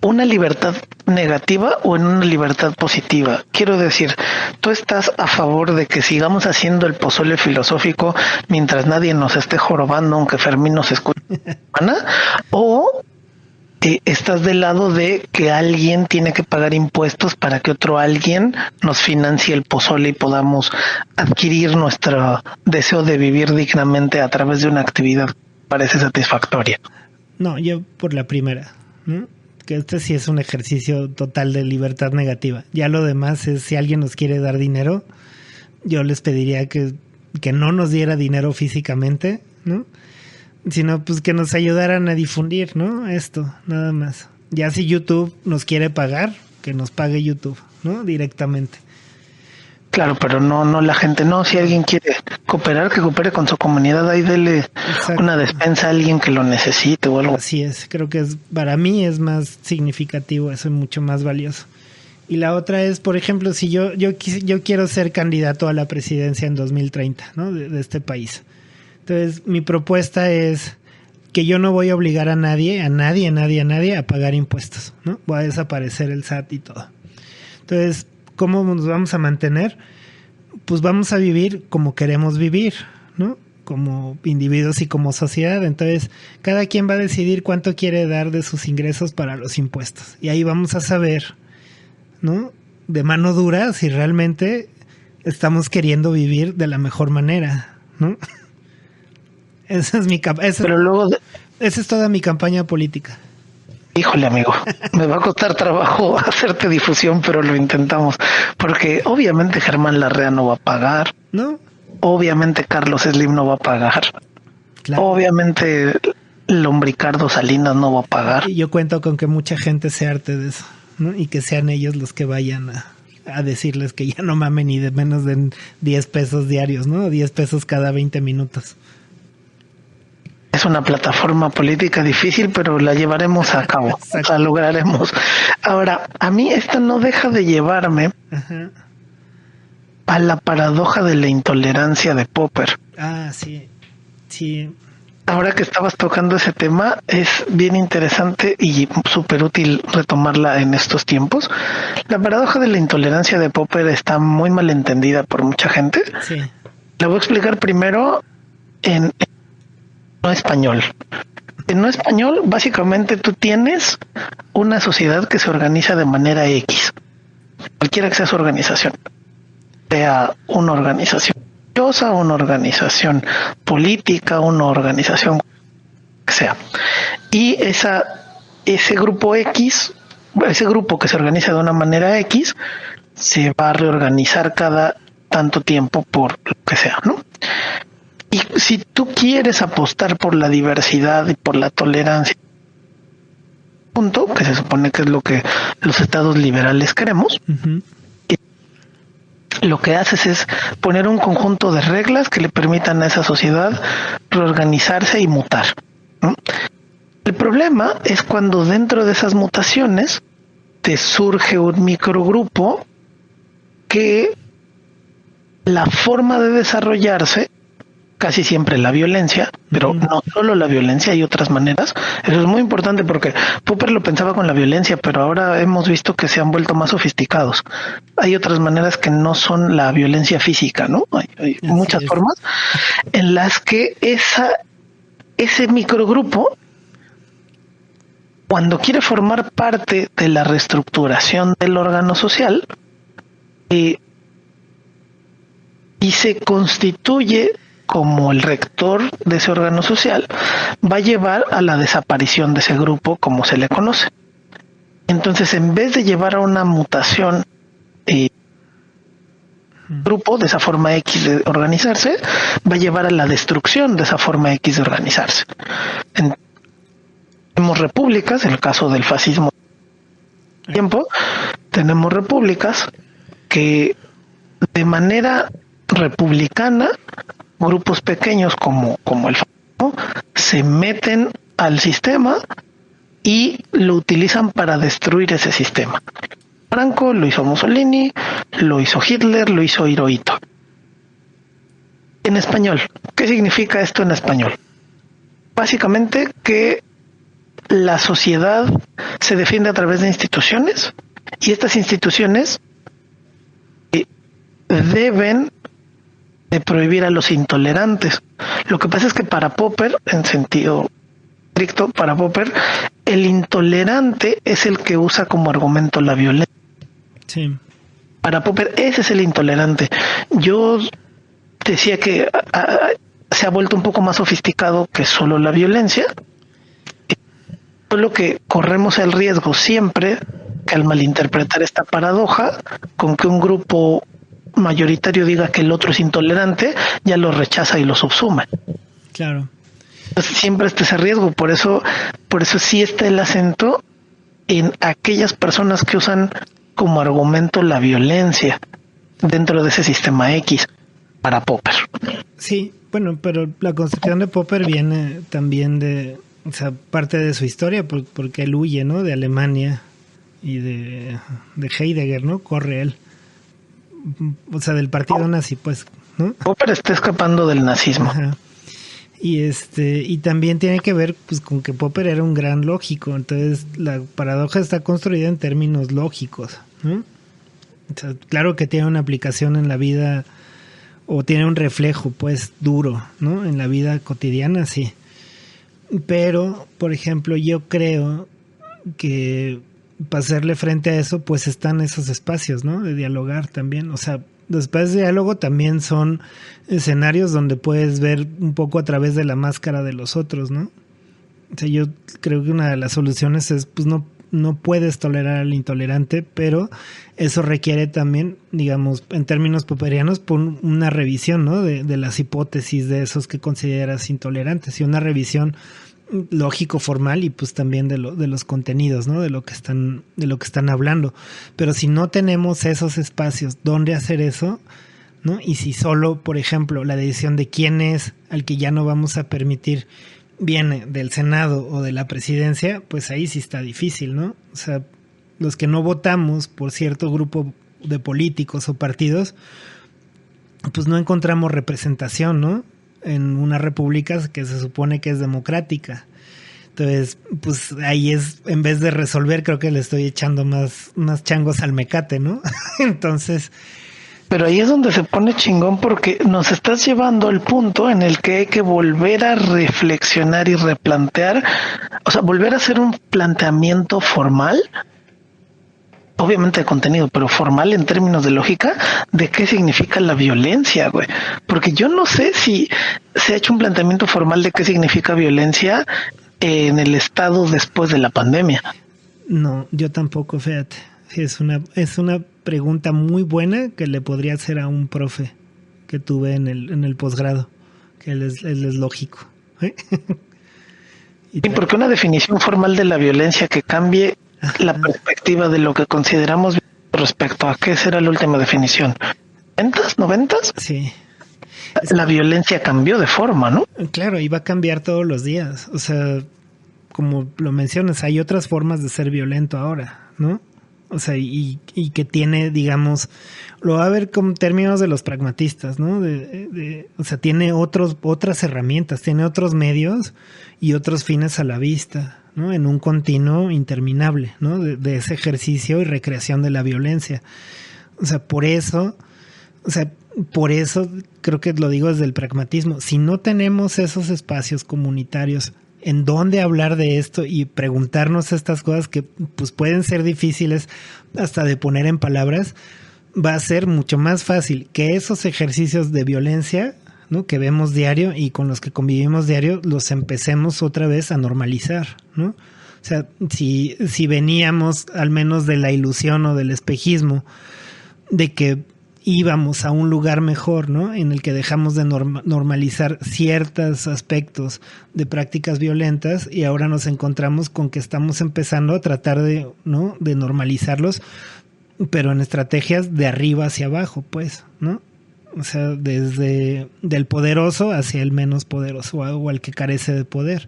[SPEAKER 1] una libertad negativa o en una libertad positiva? Quiero decir, ¿tú estás a favor de que sigamos haciendo el pozole filosófico mientras nadie nos esté jorobando, aunque Fermín nos escuche? ¿O estás del lado de que alguien tiene que pagar impuestos para que otro alguien nos financie el pozole y podamos adquirir nuestro deseo de vivir dignamente a través de una actividad que parece satisfactoria? No, yo por la primera, ¿no? Que este sí es un ejercicio total de libertad negativa. Ya lo demás es, si alguien nos quiere dar dinero, yo les pediría que no nos diera dinero físicamente, ¿no? Sino pues que nos ayudaran a difundir, ¿no? Esto, nada más. Ya si YouTube nos quiere pagar, que nos pague YouTube, ¿no? Directamente. Claro, pero no la gente, no, si alguien quiere cooperar, que coopere con su comunidad, ahí dele una despensa a alguien que lo necesite o algo. Así es, creo que para mí es más significativo, eso es mucho más valioso. Y la otra es, por ejemplo, si yo quiero ser candidato a la presidencia en 2030, ¿no? De este país. Entonces, mi propuesta es que yo no voy a obligar a nadie a pagar impuestos, ¿no? Va a desaparecer el SAT y todo. Entonces, ¿cómo nos vamos a mantener? Pues vamos a vivir como queremos vivir, ¿no? Como individuos y como sociedad. Entonces, cada quien va a decidir cuánto quiere dar de sus ingresos para los impuestos. Y ahí vamos a saber, ¿no? De mano dura si realmente estamos queriendo vivir de la mejor manera, ¿no? Esa es mi capacidad. Pero luego Esa es toda mi campaña política.
[SPEAKER 2] Híjole, amigo, me va a costar trabajo hacerte difusión, pero lo intentamos. Porque obviamente Germán Larrea no va a pagar.
[SPEAKER 1] ¿No?
[SPEAKER 2] Obviamente Carlos Slim no va a pagar.
[SPEAKER 1] Claro.
[SPEAKER 2] Obviamente Lombricardo Salinas no va a pagar.
[SPEAKER 1] Y yo cuento con que mucha gente se harte de eso, ¿no? Y que sean ellos los que vayan a decirles que ya no mamen ni de menos de 10 pesos diarios, ¿no? 10 pesos cada 20 minutos.
[SPEAKER 2] Es una plataforma política difícil, pero la llevaremos a cabo. La lograremos. Ahora, a mí esto no deja de llevarme a la paradoja de la intolerancia de Popper.
[SPEAKER 1] Ah, sí. Sí.
[SPEAKER 2] Ahora que estabas tocando ese tema, es bien interesante y súper útil retomarla en estos tiempos. La paradoja de la intolerancia de Popper está muy mal entendida por mucha gente.
[SPEAKER 1] Sí.
[SPEAKER 2] La voy a explicar primero en no español. En no español, básicamente tú tienes una sociedad que se organiza de manera X, cualquiera que sea su organización, sea una organización religiosa, una organización política, una organización que sea. Y ese grupo X, ese grupo que se organiza de una manera X, se va a reorganizar cada tanto tiempo por lo que sea, ¿no? Y si tú quieres apostar por la diversidad y por la tolerancia, punto, que se supone que es lo que los estados liberales queremos, lo que haces es poner un conjunto de reglas que le permitan a esa sociedad reorganizarse y mutar, ¿no? El problema es cuando dentro de esas mutaciones te surge un microgrupo que la forma de desarrollarse, casi siempre la violencia, pero no solo la violencia, hay otras maneras. Eso es muy importante porque Popper lo pensaba con la violencia, pero ahora hemos visto que se han vuelto más sofisticados. Hay otras maneras que no son la violencia física, ¿no? Hay muchas formas en las que ese microgrupo, cuando quiere formar parte de la reestructuración del órgano social, y se constituye como el rector de ese órgano social, va a llevar a la desaparición de ese grupo como se le conoce. Entonces, en vez de llevar a una mutación grupo de esa forma X de organizarse, va a llevar a la destrucción de esa forma X de organizarse. Tenemos repúblicas, en el caso del fascismo tiempo, tenemos repúblicas que de manera republicana, grupos pequeños como el fascismo se meten al sistema y lo utilizan para destruir ese sistema. Franco lo hizo Mussolini, lo hizo Hitler, lo hizo Hirohito. En español, ¿qué significa esto en español? Básicamente que la sociedad se defiende a través de instituciones y estas instituciones deben de prohibir a los intolerantes. Lo que pasa es que para Popper, en sentido estricto, para Popper, el intolerante es el que usa como argumento la violencia.
[SPEAKER 1] Sí.
[SPEAKER 2] Para Popper, ese es el intolerante. Yo decía que se ha vuelto un poco más sofisticado que solo la violencia. Solo que corremos el riesgo siempre que al malinterpretar esta paradoja, con que un grupo mayoritario diga que el otro es intolerante, ya lo rechaza y lo subsume.
[SPEAKER 1] Claro.
[SPEAKER 2] Entonces, siempre está ese riesgo, por eso sí está el acento en aquellas personas que usan como argumento la violencia dentro de ese sistema X para Popper.
[SPEAKER 1] Sí, bueno, pero la construcción de Popper viene también de, o sea, parte de su historia, porque él huye, ¿no? De Alemania y de Heidegger, ¿no? Corre él. O sea, del partido nazi, pues, ¿no?
[SPEAKER 2] Popper está escapando del nazismo.
[SPEAKER 1] Ajá. Y también tiene que ver, pues, con que Popper era un gran lógico. Entonces, la paradoja está construida en términos lógicos, ¿no? O sea, claro que tiene una aplicación en la vida, o tiene un reflejo, pues, duro, ¿no? En la vida cotidiana, sí. Pero, por ejemplo, yo creo que para hacerle frente a eso, pues están esos espacios, ¿no? De dialogar también. O sea, los espacios de diálogo también son escenarios donde puedes ver un poco a través de la máscara de los otros, ¿no? O sea, yo creo que una de las soluciones es, pues no puedes tolerar al intolerante, pero eso requiere también, digamos, en términos popperianos, por una revisión, ¿no? De las hipótesis de esos que consideras intolerantes y una revisión lógico formal y pues también de los contenidos, ¿no? De lo que están hablando. Pero si no tenemos esos espacios donde hacer eso, ¿no? Y si solo, por ejemplo, la decisión de quién es al que ya no vamos a permitir viene del Senado o de la presidencia, pues ahí sí está difícil, ¿no? O sea, los que no votamos por cierto grupo de políticos o partidos, pues no encontramos representación, ¿no? En una república que se supone que es democrática. Entonces, pues ahí es, en vez de resolver, creo que le estoy echando más changos al mecate, ¿no? Entonces...
[SPEAKER 2] Pero ahí es donde se pone chingón porque nos estás llevando al punto en el que hay que volver a reflexionar y replantear, o sea, volver a hacer un planteamiento formal, obviamente de contenido, pero formal en términos de lógica, de qué significa la violencia, güey. Porque yo no sé si se ha hecho un planteamiento formal de qué significa violencia en el estado después de la pandemia.
[SPEAKER 1] No, yo tampoco, fíjate. Es una pregunta muy buena que le podría hacer a un profe que tuve en el posgrado, que él es lógico.
[SPEAKER 2] Y porque una definición formal de la violencia que cambie la perspectiva de lo que consideramos respecto a qué será la última definición. ¿90s? ¿90s?
[SPEAKER 1] Sí.
[SPEAKER 2] La violencia cambió de forma, ¿no?
[SPEAKER 1] Claro, y va a cambiar todos los días. O sea, como lo mencionas, hay otras formas de ser violento ahora, ¿no? O sea, y que tiene, digamos, lo va a ver con términos de los pragmatistas, ¿no? O sea, tiene otras herramientas, tiene otros medios y otros fines a la vista, ¿no? En un continuo interminable, ¿no? De ese ejercicio y recreación de la violencia. O sea, por eso creo que lo digo desde el pragmatismo. Si no tenemos esos espacios comunitarios en dónde hablar de esto y preguntarnos estas cosas que pues pueden ser difíciles hasta de poner en palabras, va a ser mucho más fácil que esos ejercicios de violencia, ¿no? Que vemos diario y con los que convivimos diario, los empecemos otra vez a normalizar, ¿no? O sea, si veníamos al menos de la ilusión o del espejismo de que íbamos a un lugar mejor, ¿no? En el que dejamos de normalizar ciertos aspectos de prácticas violentas y ahora nos encontramos con que estamos empezando a tratar de, ¿no? De normalizarlos, pero en estrategias de arriba hacia abajo, pues, ¿no? O sea, desde del poderoso hacia el menos poderoso o al que carece de poder.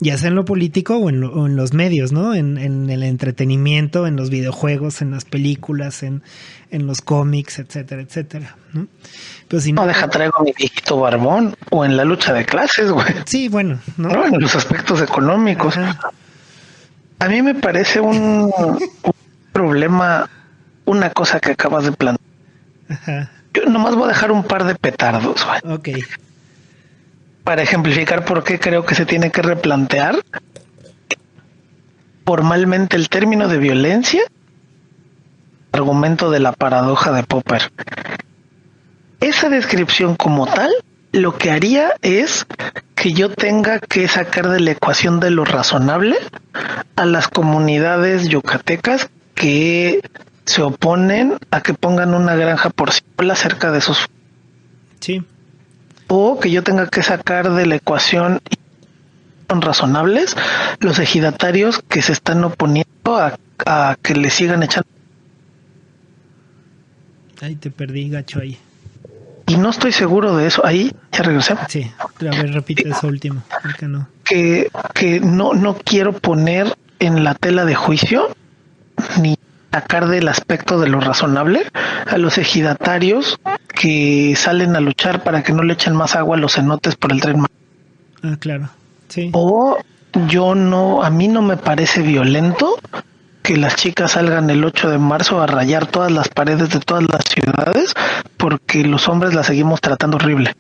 [SPEAKER 1] Ya sea en lo político o en los medios, ¿no? En el entretenimiento, en los videojuegos, en las películas, en los cómics, etcétera, etcétera, ¿no? Pero si
[SPEAKER 2] no deja traigo mi viejito barbón o en la lucha de clases, güey.
[SPEAKER 1] Sí, bueno, ¿no?
[SPEAKER 2] No, en los aspectos económicos. Ajá. A mí me parece un problema, una cosa que acabas de plantear. Ajá. Yo nomás voy a dejar un par de petardos, güey.
[SPEAKER 1] Ok.
[SPEAKER 2] Para ejemplificar por qué creo que se tiene que replantear formalmente el término de violencia, argumento de la paradoja de Popper. Esa descripción como tal, lo que haría es que yo tenga que sacar de la ecuación de lo razonable a las comunidades yucatecas que se oponen a que pongan una granja porcina cerca de sus...
[SPEAKER 1] Sí.
[SPEAKER 2] O que yo tenga que sacar de la ecuación son razonables los ejidatarios que se están oponiendo a que le sigan echando.
[SPEAKER 1] Ay, te perdí, gacho, ahí.
[SPEAKER 2] Y no estoy seguro de eso. Ahí, ya regresé.
[SPEAKER 1] Sí, a ver, repite eso último. Porque no.
[SPEAKER 2] Que no quiero poner en la tela de juicio ni sacar del aspecto de lo razonable a los ejidatarios que salen a luchar para que no le echen más agua a los cenotes por el Tren.
[SPEAKER 1] Ah, claro, sí.
[SPEAKER 2] O a mí no me parece violento que las chicas salgan el 8 de marzo a rayar todas las paredes de todas las ciudades porque los hombres las seguimos tratando horrible.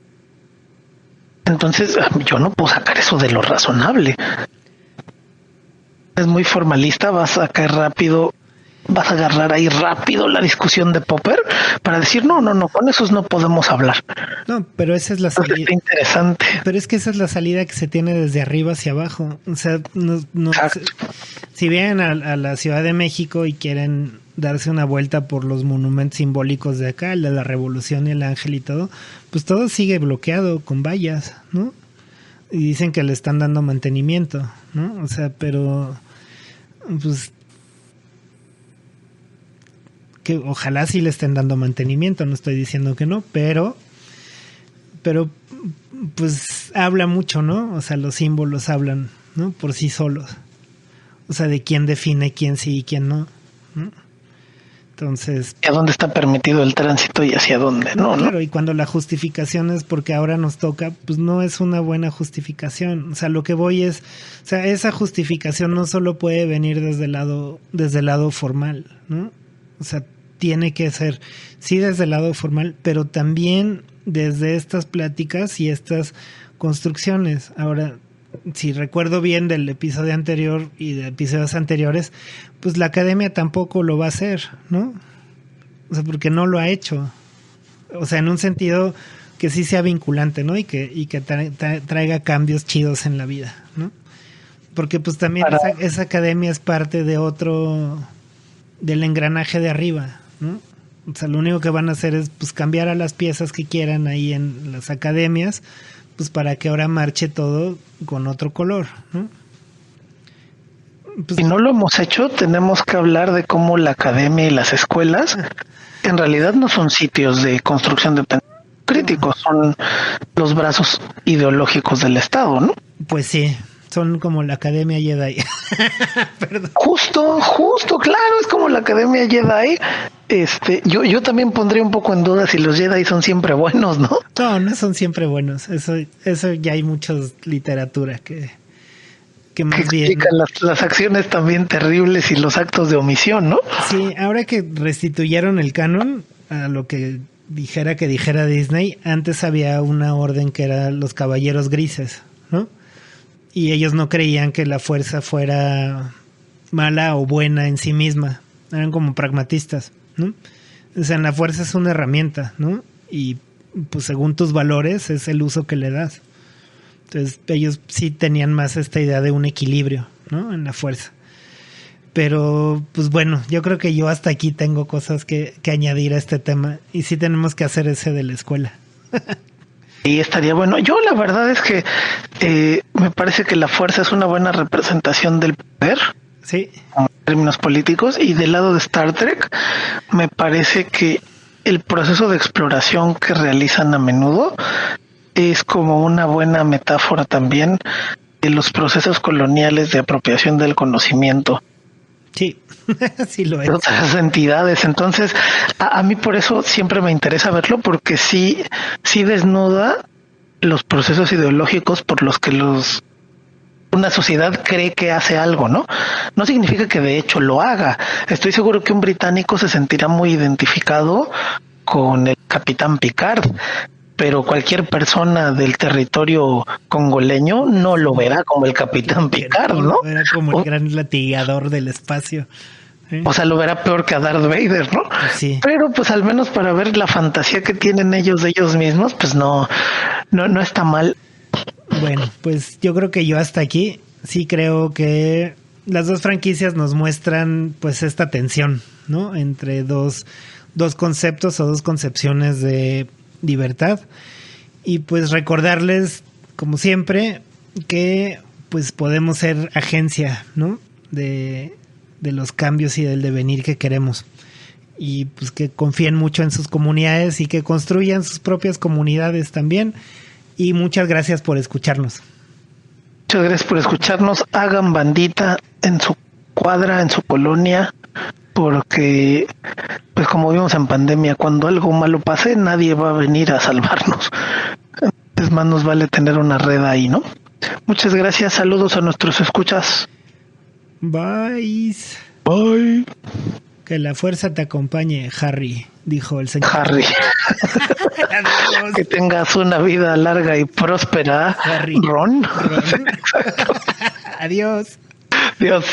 [SPEAKER 2] Entonces, yo no puedo sacar eso de lo razonable. Es muy formalista, vas a caer rápido vas a agarrar ahí rápido la discusión de Popper para decir, no, con esos no podemos hablar.
[SPEAKER 1] No, pero esa es la salida.
[SPEAKER 2] Está interesante.
[SPEAKER 1] Pero es que esa es la salida que se tiene desde arriba hacia abajo. O sea, si vienen a la Ciudad de México y quieren darse una vuelta por los monumentos simbólicos de acá, el de la Revolución y el Ángel y todo, pues todo sigue bloqueado con vallas, ¿no? Y dicen que le están dando mantenimiento, ¿no? O sea, pero pues que ojalá sí le estén dando mantenimiento, no estoy diciendo que no, pero pues habla mucho, ¿no? O sea, los símbolos hablan, ¿no? Por sí solos. O sea, de quién define quién sí y quién no, ¿no? Entonces,
[SPEAKER 2] ¿a dónde está permitido el tránsito y hacia dónde? No,
[SPEAKER 1] claro, y cuando la justificación es porque ahora nos toca, pues no es una buena justificación. O sea, lo que voy es, o sea, esa justificación no solo puede venir desde el lado formal, ¿no? O sea, tiene que ser, sí, desde el lado formal, pero también desde estas pláticas y estas construcciones. Ahora, si recuerdo bien del episodio anterior y de episodios anteriores, pues la academia tampoco lo va a hacer, ¿no? O sea, porque no lo ha hecho. O sea, en un sentido que sí sea vinculante, ¿no? Y que traiga cambios chidos en la vida, ¿no? Porque pues también esa academia es parte de del engranaje de arriba, ¿no? O sea, lo único que van a hacer es pues cambiar a las piezas que quieran ahí en las academias, pues para que ahora marche todo con otro color, ¿no?
[SPEAKER 2] Pues, si no lo hemos hecho, tenemos que hablar de cómo la academia y las escuelas en realidad no son sitios de construcción de pensamiento crítico, son los brazos ideológicos del Estado, ¿no?
[SPEAKER 1] Pues sí, son como la Academia Jedi.
[SPEAKER 2] Perdón. Justo, claro, es como la Academia Jedi. Yo también pondría un poco en duda si los Jedi son siempre buenos, ¿no?
[SPEAKER 1] No son siempre buenos. Eso ya hay muchas literatura que más
[SPEAKER 2] que
[SPEAKER 1] bien
[SPEAKER 2] explican las acciones también terribles y los actos de omisión, ¿no?
[SPEAKER 1] Sí, ahora que restituyeron el canon a lo que dijera Disney, antes había una orden que era los Caballeros Grises, ¿no? Y ellos no creían que la fuerza fuera mala o buena en sí misma. Eran como pragmatistas, ¿no? O sea, la fuerza es una herramienta, ¿no? Y pues según tus valores es el uso que le das. Entonces ellos sí tenían más esta idea de un equilibrio, ¿no? En la fuerza. Pero pues bueno, yo creo que yo hasta aquí tengo cosas que añadir a este tema. Y sí tenemos que hacer ese de la escuela.
[SPEAKER 2] Y estaría bueno. Yo la verdad es que me parece que la fuerza es una buena representación del poder.
[SPEAKER 1] Sí.
[SPEAKER 2] En términos políticos. Y del lado de Star Trek, me parece que el proceso de exploración que realizan a menudo es como una buena metáfora también de los procesos coloniales de apropiación del conocimiento.
[SPEAKER 1] Sí, sí lo es.
[SPEAKER 2] De otras entidades. Entonces, a mí por eso siempre me interesa verlo, porque sí desnuda los procesos ideológicos por los que una sociedad cree que hace algo, ¿no? No significa que de hecho lo haga. Estoy seguro que un británico se sentirá muy identificado con el Capitán Picard, pero cualquier persona del territorio congoleño no lo verá como el Capitán Picard, ¿no?
[SPEAKER 1] Lo verá como el gran latigador del espacio.
[SPEAKER 2] O sea, lo verá peor que a Darth Vader, ¿no?
[SPEAKER 1] Sí.
[SPEAKER 2] Pero pues al menos para ver la fantasía que tienen ellos de ellos mismos, pues no está mal.
[SPEAKER 1] Bueno, pues yo creo que yo hasta aquí sí creo que las dos franquicias nos muestran pues esta tensión, ¿no? Entre dos conceptos o dos concepciones de libertad, y pues recordarles como siempre que pues podemos ser agencia, ¿no? de los cambios y del devenir que queremos, y pues que confíen mucho en sus comunidades y que construyan sus propias comunidades también. Y muchas gracias por escucharnos.
[SPEAKER 2] Muchas gracias por escucharnos. Hagan bandita en su cuadra, en su colonia, porque pues como vimos en pandemia, cuando algo malo pase, nadie va a venir a salvarnos. Es más, nos vale tener una red ahí, ¿no? Muchas gracias, saludos a nuestros escuchas.
[SPEAKER 1] Bye.
[SPEAKER 2] Bye.
[SPEAKER 1] Que la fuerza te acompañe, Harry, dijo el señor.
[SPEAKER 2] Harry. Que tengas una vida larga y próspera,
[SPEAKER 1] Harry.
[SPEAKER 2] Ron.
[SPEAKER 1] Adiós.
[SPEAKER 2] Adiós.